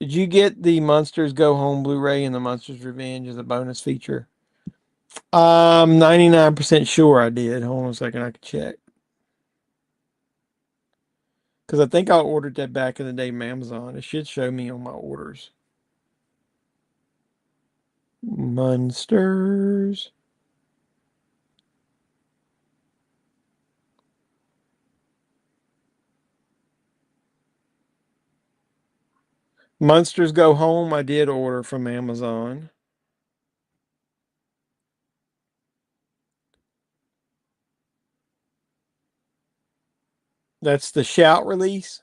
Did you get the Monsters Go Home Blu-ray and the Monsters Revenge as a bonus feature? I'm 99% sure I did. Hold on a second, I can check. Because I think I ordered that back in the day from Amazon. It should show me on my orders. Monsters. Monsters Go Home, I did order from Amazon. That's the Shout release.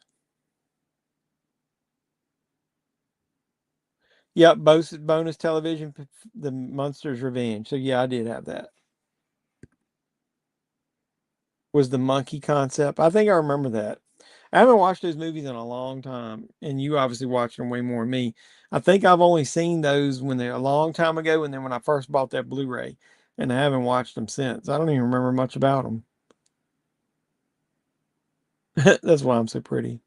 Yep, bonus television, the Monsters Revenge. So yeah, I did have that. Was the monkey concept? I think I remember that. I haven't watched those movies in a long time, and you obviously watched them way more than me. I think I've only seen those when they're a long time ago, and then when I first bought that Blu-ray, and I haven't watched them since. I don't even remember much about them. That's why I'm so pretty.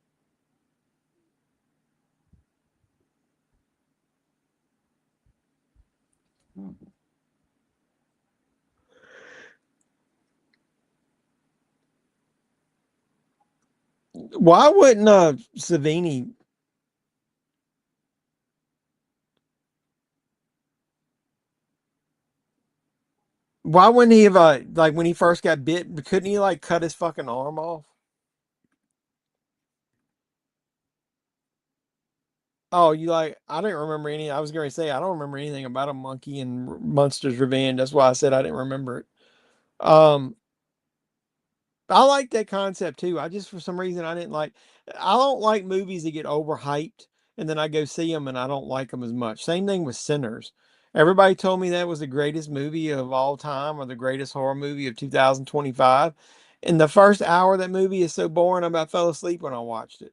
Why wouldn't Savini? Why wouldn't he have like when he first got bit? Couldn't he like cut his fucking arm off? Oh, you like? I didn't remember any. I was going to say I don't remember anything about a monkey and Monsters Revenge. That's why I said I didn't remember it. Um, I like that concept too. I just for some reason I didn't like. I don't like movies that get overhyped and then I go see them and I don't like them as much. Same thing with Sinners. Everybody told me that was the greatest movie of all time or the greatest horror movie of 2025, And the first hour of that movie is so boring, I about fell asleep when I watched it.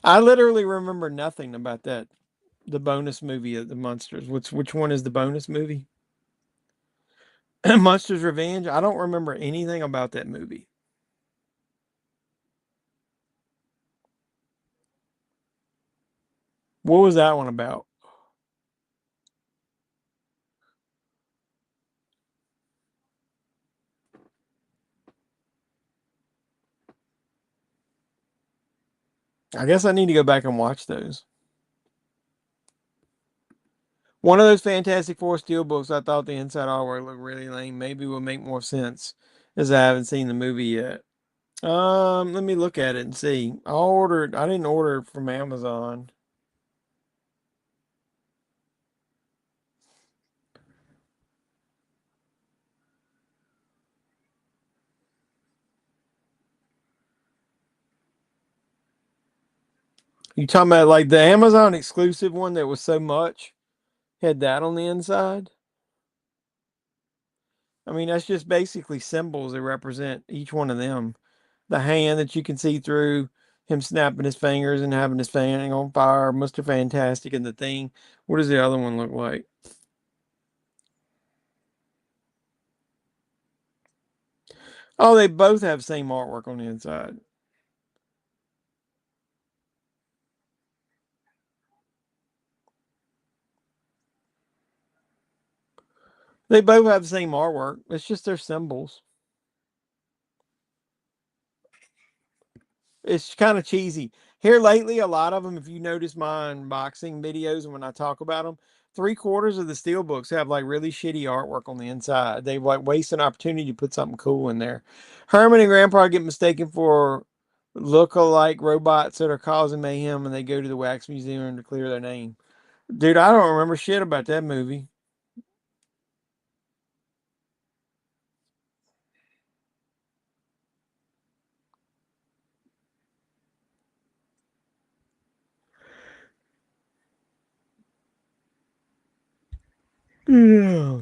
I literally remember nothing about that. The bonus movie of the Monsters. Which one is the bonus movie? Monsters Revenge. I don't remember anything about that movie. What was that one about? I guess I need to go back and watch those. One of those Fantastic Four steelbooks, I thought the inside artwork looked really lame. Maybe will make more sense, as I haven't seen the movie yet. Let me look at it and see. I didn't order it from Amazon. You talking about like the Amazon exclusive one that was so much? Had that on the inside? I mean, that's just basically symbols that represent each one of them. The hand that you can see through, him snapping his fingers and having his fan on fire, Mr. Fantastic, and the thing. What does the other one look like? Oh, they both have same artwork on the inside. They both have the same artwork. It's just their symbols. It's kind of cheesy. Here lately, a lot of them, if you notice my unboxing videos and when I talk about them, 3/4 of the steelbooks have like really shitty artwork on the inside. They like waste an opportunity to put something cool in there. Herman and Grandpa get mistaken for look-alike robots that are causing mayhem, and they go to the wax museum to clear their name. Dude, I don't remember shit about that movie. Yeah.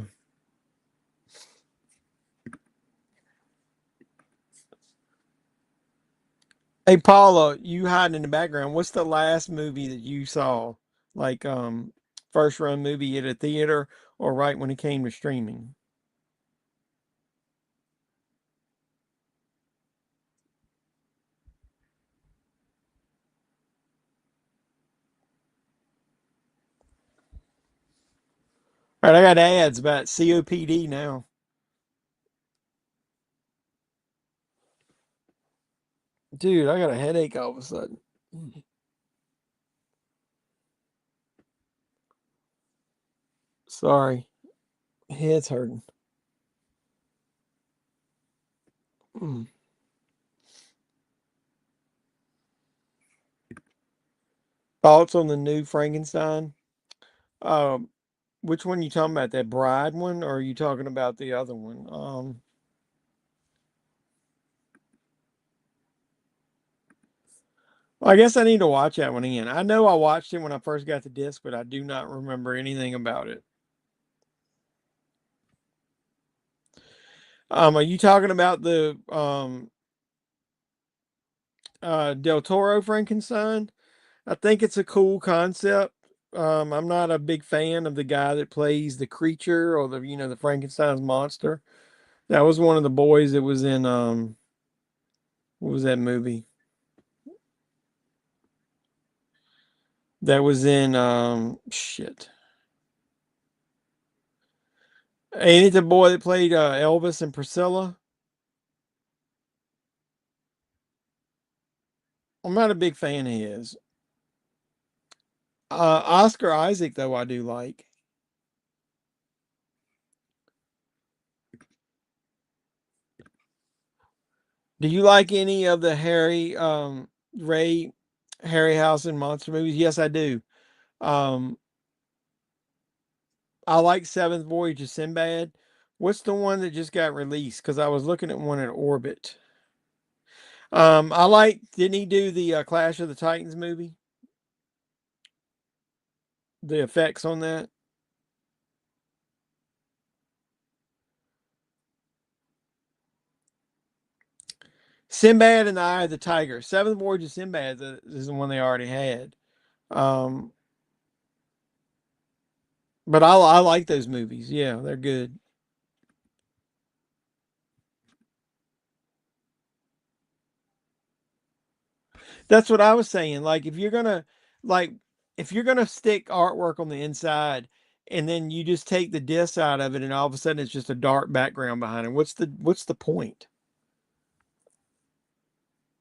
Hey Paula, you hiding in the background. What's the last movie that you saw? Like first run movie at a theater or right when it came to streaming? All right, I got ads about COPD now. Dude, I got a headache all of a sudden. Sorry. Head's hurting. Mm. Thoughts on the new Frankenstein? Um, which one you talking about? That bride one, or are you talking about the other one? Well, I guess I need to watch that one again. I know I watched it when I first got the disc, but I do not remember anything about it. Are you talking about the Del Toro Frankenstein? I think it's a cool concept. I'm not a big fan of the guy that plays the creature or the Frankenstein's monster. That was one of the boys that was in what was that movie? That was in shit. Ain't it the boy that played Elvis and Priscilla? I'm not a big fan of his. Oscar Isaac, though, I do like. Do you like any of the Ray Harryhausen monster movies? Yes, I do. Um, I like Seventh Voyage of Sinbad. What's the one that just got released? Because I was looking at one at Orbit. I like. Didn't he do the Clash of the Titans movie? the effects on that. Sinbad and the Eye of the Tiger. Seventh Voyage of Sinbad is the one they already had. But I like those movies. Yeah, they're good. That's what I was saying. Like like if you're gonna stick artwork on the inside and then you just take the disc out of it and all of a sudden it's just a dark background behind it. What's the point?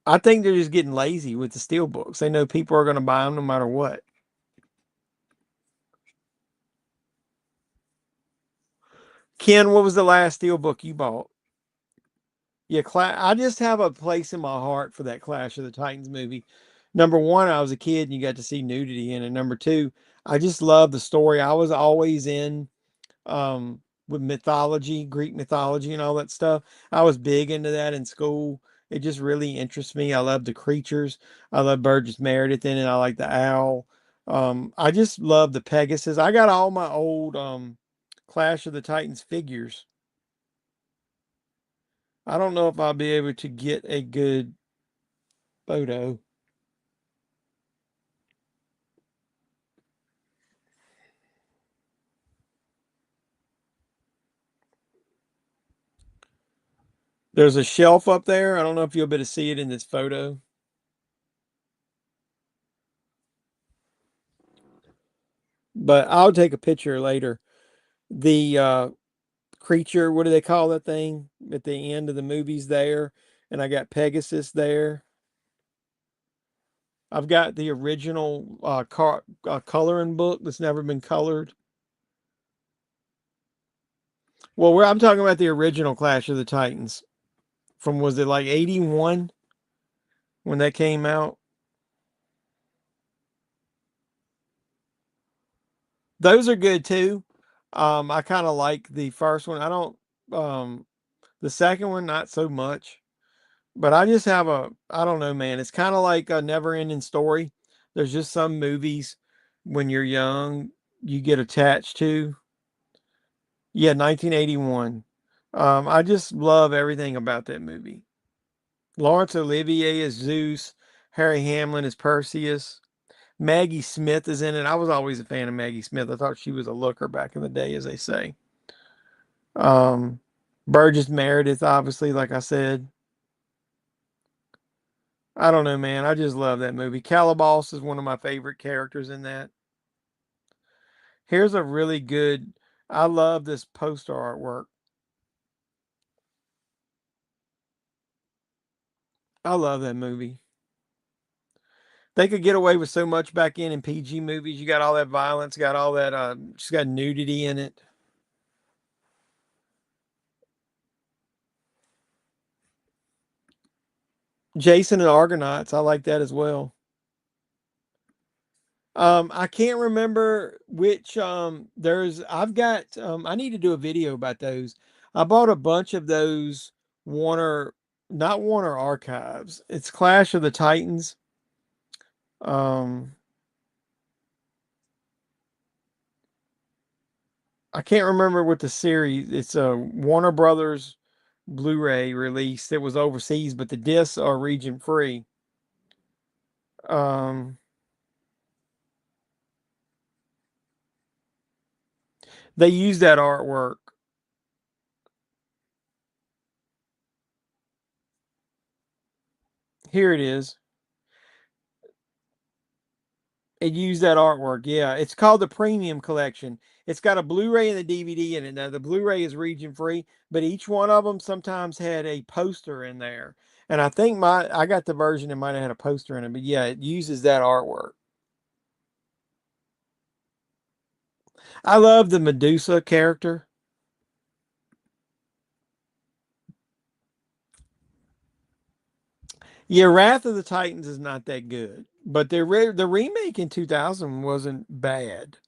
I think they're just getting lazy with the steel books. They know people are gonna buy them no matter what. Ken, what was the last steel book you bought? Yeah, I just have a place in my heart for that Clash of the Titans movie. Number one, I was a kid and you got to see nudity in it. Number two, I just love the story. I was always in with mythology, Greek mythology and all that stuff. I was big into that in school. It just really interests me. I love the creatures. I love Burgess Meredith in it. I like the owl. I just love the Pegasus. I got all my old Clash of the Titans figures. I don't know if I'll be able to get a good photo. There's a shelf up there. I don't know if you'll be able to see it in this photo. But I'll take a picture later. The creature, what do they call that thing at the end of the movies there? And I got Pegasus there. I've got the original coloring book that's never been colored. Well, I'm talking about the original Clash of the Titans from, was it like 81 when that came out? Those are good too. I kind of like the first one. I don't, the second one, not so much. But I just have I don't know, man. It's kind of like a never ending story. There's just some movies when you're young, you get attached to. Yeah, 1981. I just love everything about that movie. Laurence Olivier is Zeus. Harry Hamlin is Perseus. Maggie Smith is in it. I was always a fan of Maggie Smith. I thought she was a looker back in the day, as they say. Um, Burgess Meredith, obviously, like I said. I don't know, man. I just love that movie. Calabos is one of my favorite characters in that. Here's a really good, I love this poster artwork. I love that movie. They could get away with so much back in PG movies. You got all that violence, got all that, just got nudity in it. Jason and Argonauts, I like that as well. I can't remember which I've got I need to do a video about those. I bought a bunch of those Warner, not Warner Archives. It's Clash of the Titans. I can't remember what the series. It's a Warner Brothers Blu-ray release that was overseas, but the discs are region free. They use that artwork. Here it is. It used that artwork. Yeah, it's called the Premium Collection. It's got a Blu-ray and a DVD in it. Now the Blu-ray is region free, but each one of them sometimes had a poster in there. And I think I got the version that might have had a poster in it, but yeah, it uses that artwork. I love the Medusa character. Yeah, Wrath of the Titans is not that good, but the remake in 2000 wasn't bad.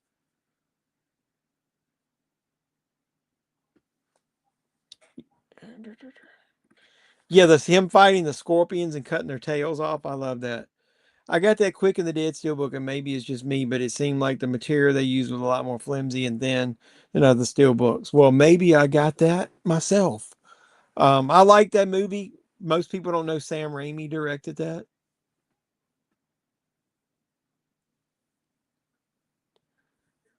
Yeah, him fighting the scorpions and cutting their tails off. I love that. I got that Quick and the Dead steelbook, and maybe it's just me, but it seemed like the material they used was a lot more flimsy and thin than other steelbooks. Well, maybe I got that myself. I like that movie. Most people don't know Sam Raimi directed that.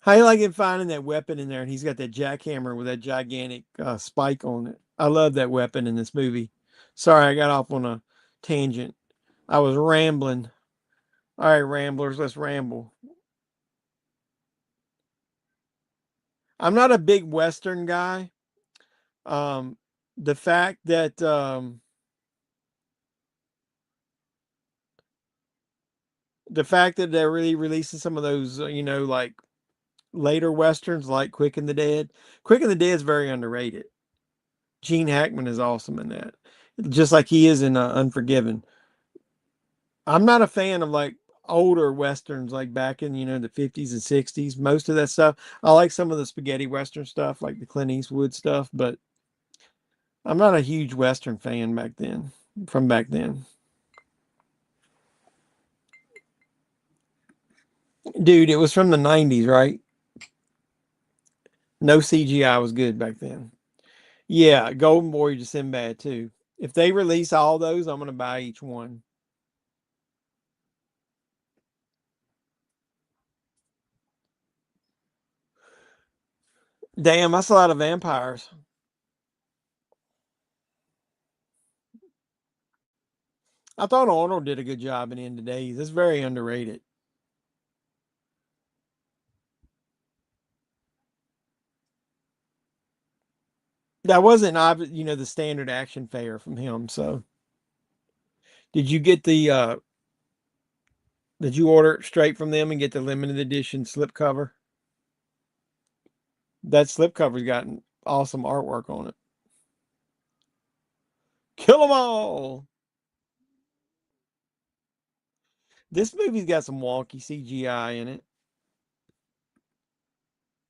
How you like him finding that weapon in there, and he's got that jackhammer with that gigantic spike on it. I love that weapon in this movie. Sorry, I got off on a tangent. I was rambling. All right, ramblers, let's ramble. I'm not a big Western guy. Um, the fact that they're really releasing some of those, like later Westerns, like Quick and the Dead. Quick and the Dead is very underrated. Gene Hackman is awesome in that, just like he is in Unforgiven. I'm not a fan of like older Westerns, like back in, the 50s and 60s. Most of that stuff. I like some of the spaghetti Western stuff, like the Clint Eastwood stuff, but I'm not a huge Western fan from back then. Dude, it was from the 90s, right? No CGI was good back then. Yeah, Golden Boy to Sinbad too. If they release all those, I'm gonna buy each one. Damn, that's a lot of vampires. I thought Arnold did a good job in End of Days. It's very underrated. That wasn't, the standard action fare from him. So, did you get did you order it straight from them and get the limited edition slipcover? That slipcover's got awesome artwork on it. Kill 'em all. This movie's got some wonky CGI in it.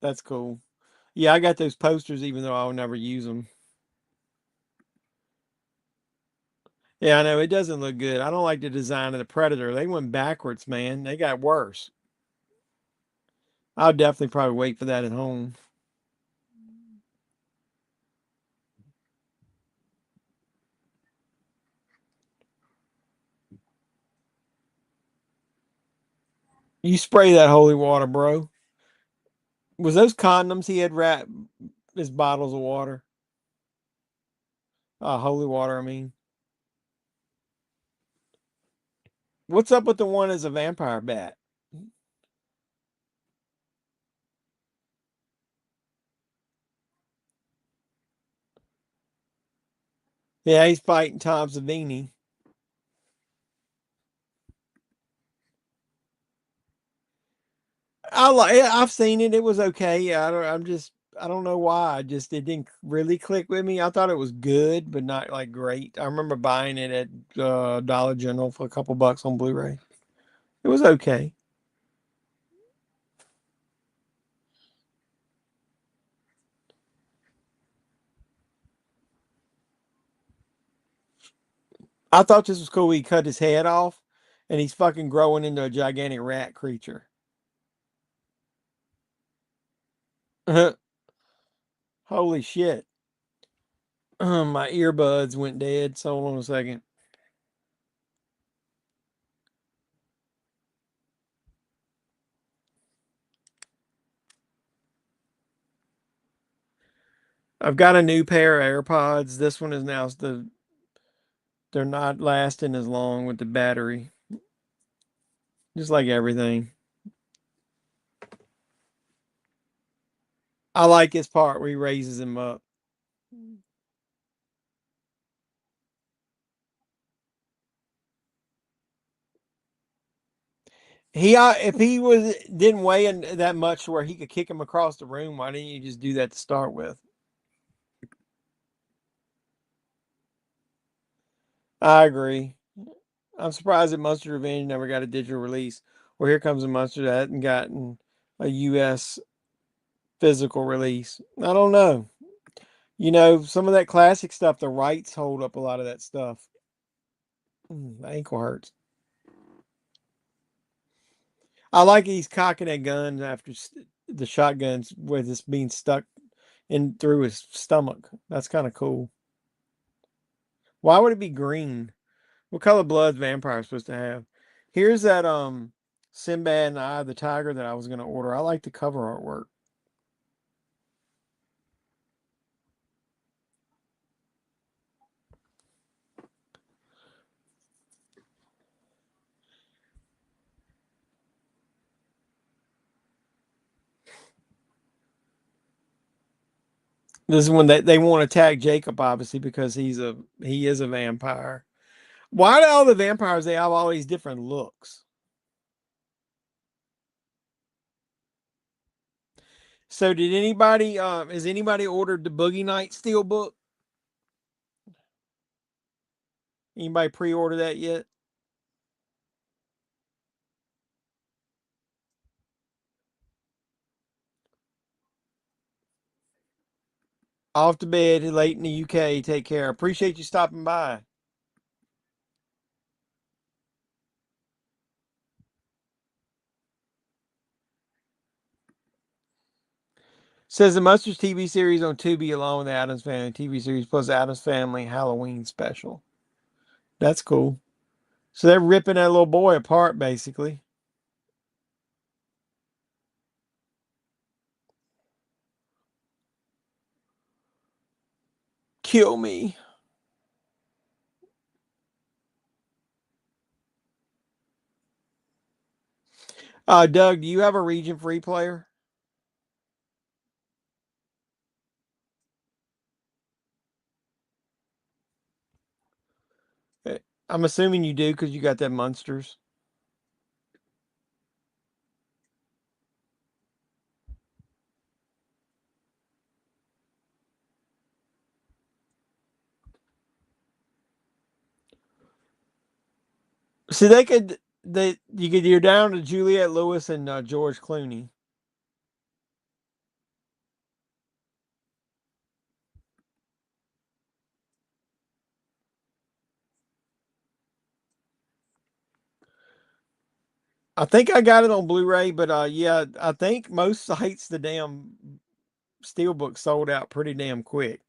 That's cool. Yeah, I got those posters even though I'll never use them. Yeah, I know it doesn't look good. I don't like the design of the Predator. They went backwards, man. They got worse. I'll definitely probably wait for that at home. You spray that holy water, bro. Was those condoms he had wrapped his bottles of water? Holy water, I mean. What's up with the one as a vampire bat? Yeah, he's fighting Tom Savini. I've seen it. It was okay. Yeah, I don't know why. It didn't really click with me. I thought it was good, but not like great. I remember buying it at Dollar General for a couple bucks on Blu-ray. It was okay. I thought this was cool. He cut his head off, and he's fucking growing into a gigantic rat creature. Holy shit. My earbuds went dead. So hold on a second. I've got a new pair of AirPods. This one is now they're not lasting as long with the battery. Just like everything. I like his part where he raises him up. If he didn't weigh that much where he could kick him across the room, why didn't you just do that to start with? I agree. I'm surprised that Monster Revenge never got a digital release. Well, here comes a monster that hadn't gotten a U.S. physical release. I don't know. Some of that classic stuff, the rights hold up a lot of that stuff. My ankle hurts. I like he's cocking that gun after the shotguns with this being stuck in through his stomach. That's kind of cool. Why would it be green? What color blood vampire supposed to have? Here's that Sinbad and Eye of the Tiger that I was gonna order. I like the cover artwork. This is when they want to attack Jacob, obviously, because he is a vampire. Why do all the vampires they have all these different looks? So did anybody has anybody ordered the Boogie Night Steelbook? Anybody pre-order that yet? Off to bed, late in the UK. Take care. Appreciate you stopping by. Says the Mustard's TV series on Tubi along with the Addams Family TV series plus the Addams Family Halloween special. That's cool. So they're ripping that little boy apart, basically. Kill me. Doug, do you have a region free player? I'm assuming you do because you got that Munsters. See, you're down to Juliette Lewis and George Clooney. I think I got it on Blu-ray, but yeah, I think most sites the damn Steelbook sold out pretty damn quick.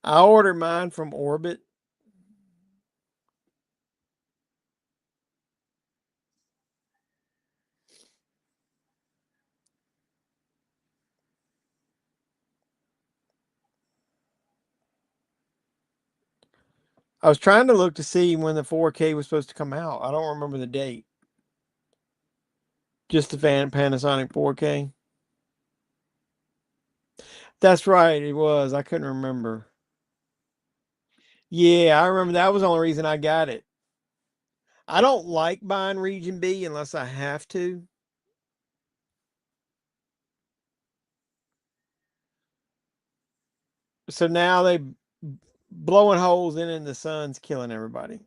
I ordered mine from Orbit. I was trying to look to see when the 4K was supposed to come out. I don't remember the date. Just the Panasonic 4K. That's right, it was. I couldn't remember. Yeah, I remember that was the only reason I got it. I don't like buying Region B unless I have to. So now they blowing holes in it and the sun's killing everybody.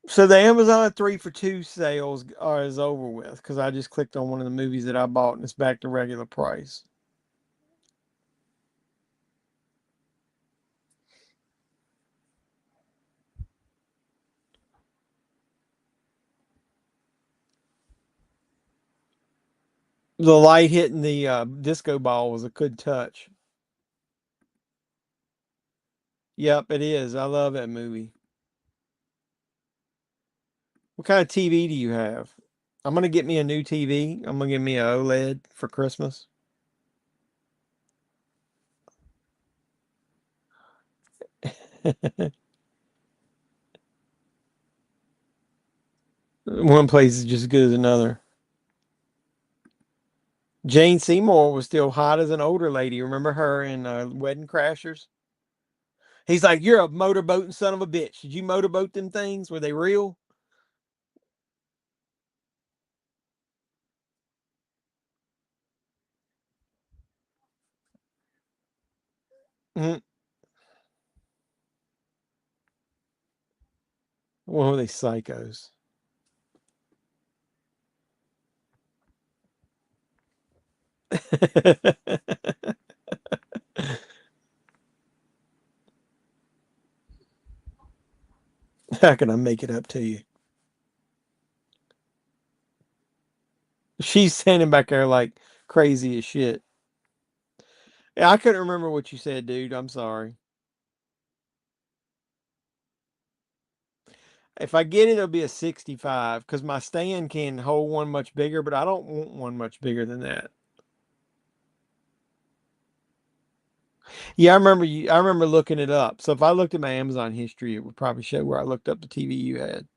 So the Amazon 3 for 2 sales is over with because I just clicked on one of the movies that I bought and it's back to regular price. The light hitting the disco ball was a good touch. Yep, it is. I love that movie. What kind of TV do you have? I'm going to get me a new TV. I'm going to get me an OLED for Christmas. One place is just as good as another. Jane Seymour was still hot as an older lady. Remember her in Wedding Crashers? He's like, "You're a motorboating son of a bitch. Did you motorboat them things? Were they real?" Mm. Well, they psychos. How can I make it up to you? She's standing back there like crazy as shit. Yeah, I couldn't remember what you said, dude. I'm sorry. If I get it, it'll be a 65 because my stand can hold one much bigger, but I don't want one much bigger than that. Yeah, I remember looking it up. So if I looked at my Amazon history, it would probably show where I looked up the TV you had.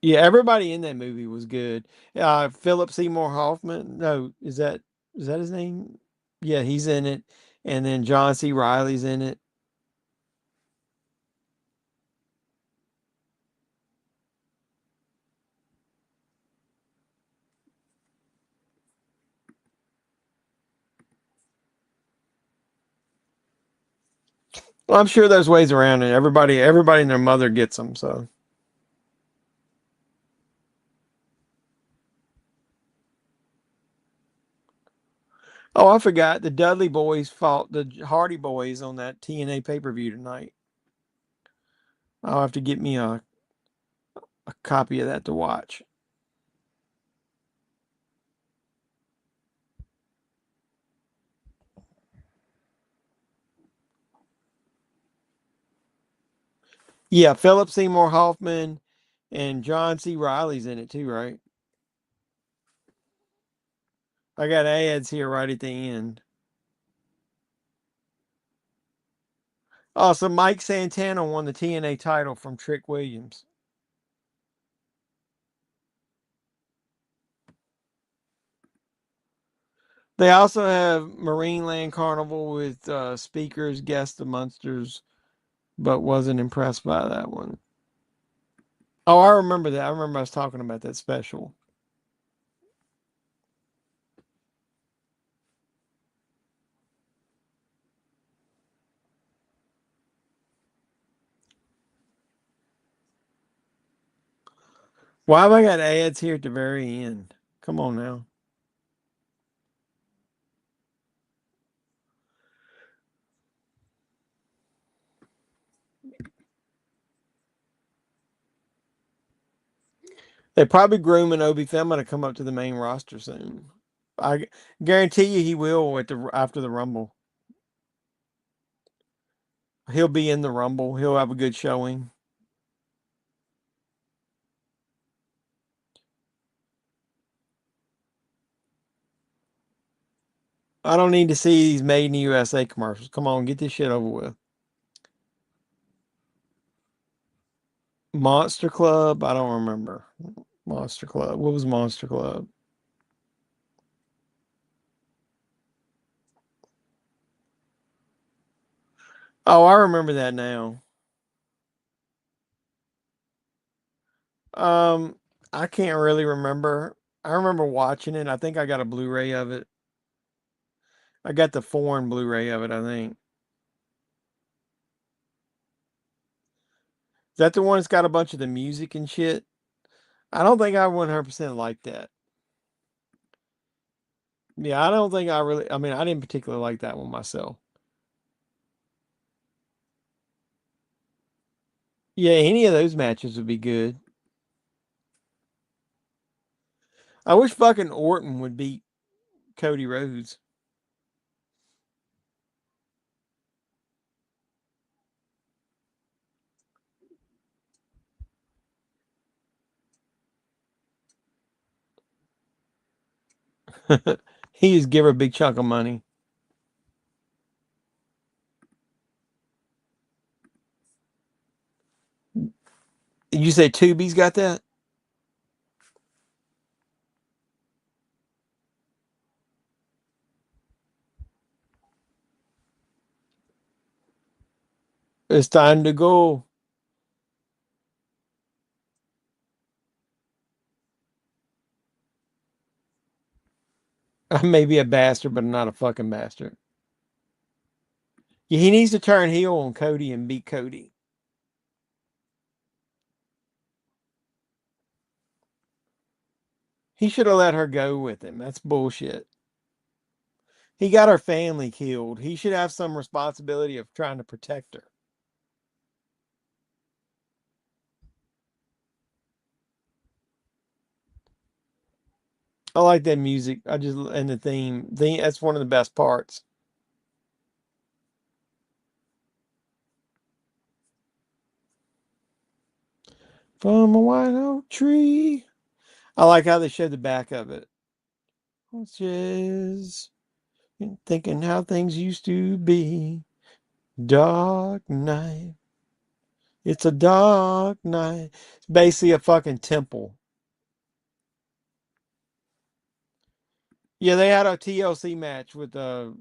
Yeah, everybody in that movie was good. Philip Seymour Hoffman. No, is that his name? Yeah, he's in it. And then John C. Riley's in it. Well, I'm sure there's ways around it. Everybody and their mother gets them. So. Oh, I forgot. The Dudley Boys fought the Hardy Boys on that TNA pay-per-view tonight. I'll have to get me a copy of that to watch. Yeah, Philip Seymour Hoffman and John C. Riley's in it too, right? I got ads here right at the end. Oh, so Mike Santana won the TNA title from Trick Williams. They also have Marineland Carnival with speakers, guests, the Munsters, but wasn't impressed by that one. Oh, I remember that. I remember I was talking about that special. Why have I got ads here at the very end? Come on now. They're probably grooming Obi Fema to come up to the main roster soon. I guarantee you he will after the Rumble. He'll be in the Rumble. He'll have a good showing. I don't need to see these Made in the USA commercials. Come on, get this shit over with. Monster Club? I don't remember. Monster Club. What was Monster Club? Oh, I remember that now. I can't really remember. I remember watching it. I think I got a Blu-ray of it. I got the foreign Blu-ray of it, I think. Is that the one that's got a bunch of the music and shit? I don't think I 100% like that. Yeah, I don't think I mean, I didn't particularly like that one myself. Yeah, any of those matches would be good. I wish fucking Orton would beat Cody Rhodes. He just give her a big chunk of money. Did you say Tubi's got that? It's time to go. I may be a bastard, but I'm not a fucking bastard. Yeah, he needs to turn heel on Cody and beat Cody. He should have let her go with him. That's bullshit. He got her family killed. He should have some responsibility of trying to protect her. I like that music. And the theme. That's one of the best parts. From a white oak tree. I like how they showed the back of it. Just thinking how things used to be. Dark night. It's a dark night. It's basically a fucking temple. Yeah, they had a TLC match with the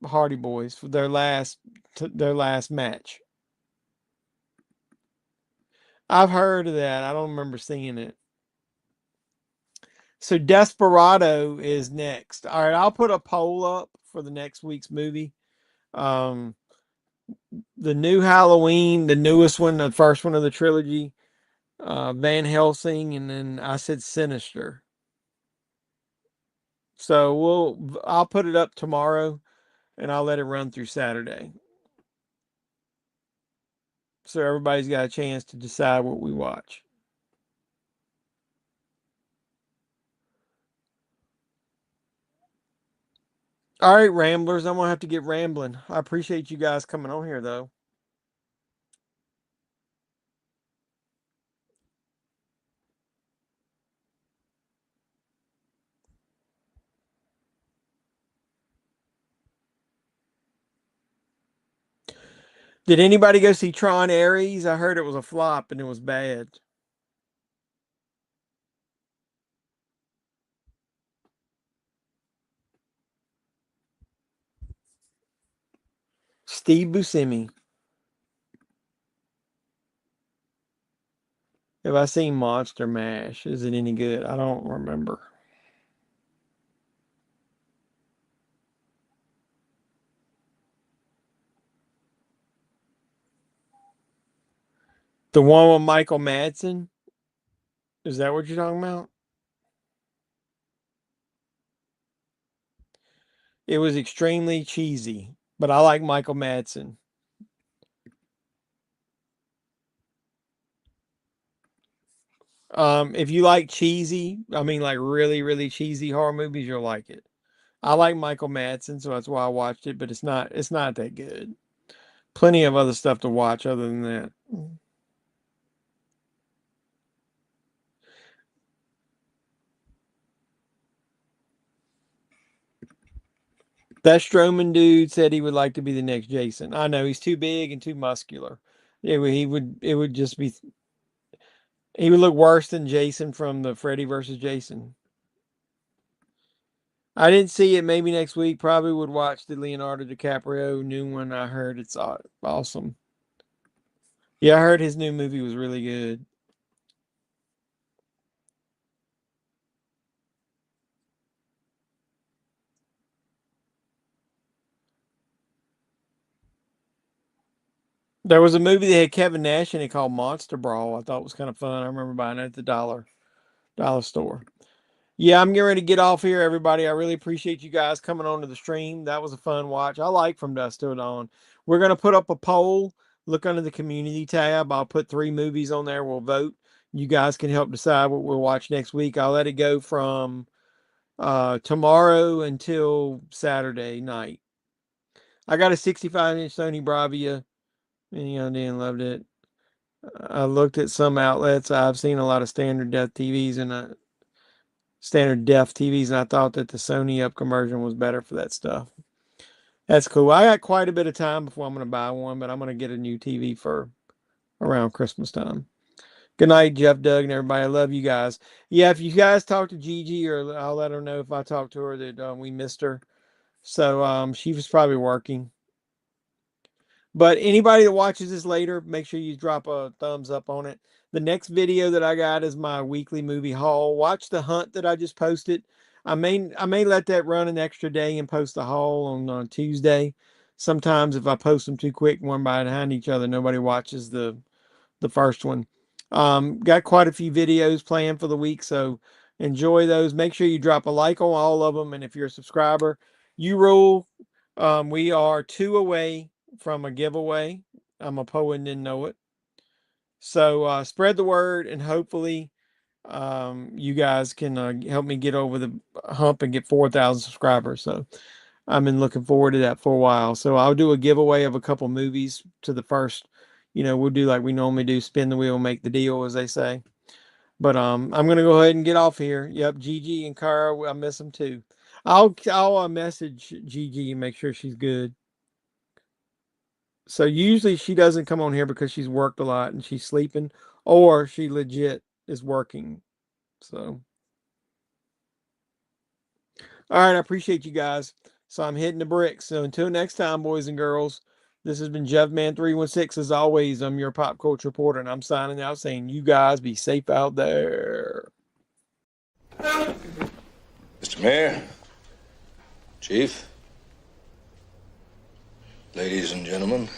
Hardy Boys for their last match. I've heard of that. I don't remember seeing it. So Desperado is next. All right, I'll put a poll up for the next week's movie. The new Halloween, the newest one, the first one of the trilogy, Van Helsing, and then I said Sinister. So I'll put it up tomorrow, and I'll let it run through Saturday. So everybody's got a chance to decide what we watch. All right, Ramblers, I'm going to have to get rambling. I appreciate you guys coming on here, though. Did anybody go see Tron Ares? I heard it was a flop and it was bad. Steve Buscemi. Have I seen Monster Mash? Is it any good? I don't remember. The one with Michael Madsen? Is that what you're talking about? It was extremely cheesy, but I like Michael Madsen. If you like cheesy, I mean like really, really cheesy horror movies, you'll like it. I like Michael Madsen, so that's why I watched it, but it's not that good. Plenty of other stuff to watch other than that. That Strowman dude said he would like to be the next Jason. I know he's too big and too muscular. It would just be. He would look worse than Jason from the Freddy versus Jason. I didn't see it. Maybe next week. Probably would watch the Leonardo DiCaprio new one. I heard it's awesome. Yeah, I heard his new movie was really good. There was a movie that had Kevin Nash in it called Monster Brawl. I thought it was kind of fun. I remember buying it at the dollar store. Yeah, I'm getting ready to get off here, everybody. I really appreciate you guys coming on to the stream. That was a fun watch. I like From Dusk Till Dawn. We're going to put up a poll. Look under the community tab. I'll put 3 movies on there. We'll vote. You guys can help decide what we'll watch next week. I'll let it go from tomorrow until Saturday night. I got a 65-inch Sony Bravia. And loved it. I looked at some outlets. I've seen a lot of standard def TVs and I thought that the Sony up conversion was better for that stuff. That's cool. I got quite a bit of time before I'm going to buy one, but I'm going to get a new TV for around Christmas time. Good night, Jeff, Doug, and everybody. I love you guys. Yeah, if you guys talk to Gigi, or I'll let her know if I talk to her that we missed her. So she was probably working. But anybody that watches this later, make sure you drop a thumbs up on it. The next video that I got is my weekly movie haul. Watch the hunt that I just posted. I may let that run an extra day and post the haul on Tuesday. Sometimes if I post them too quick, one behind each other, nobody watches the first one. Got quite a few videos planned for the week, so enjoy those. Make sure you drop a like on all of them, and if you're a subscriber, you rule. We are 2 away from a giveaway. I'm a poet and didn't know it. So spread the word, and hopefully you guys can help me get over the hump and get 4,000 subscribers. So I've been looking forward to that for a while. So I'll do a giveaway of a couple movies to the first, we'll do like we normally do, spin the wheel, make the deal, as they say. But I'm gonna go ahead and get off here. Yep, Gigi and Kara, I miss them too. I'll message Gigi and make sure she's good. So usually she doesn't come on here because she's worked a lot and she's sleeping, or she legit is working. So, all right, I appreciate you guys. So I'm hitting the bricks. So until next time, boys and girls, this has been JEFFMAN316. As always, I'm your pop culture reporter, and I'm signing out saying you guys be safe out there. Mr. Mayor, Chief, ladies and gentlemen.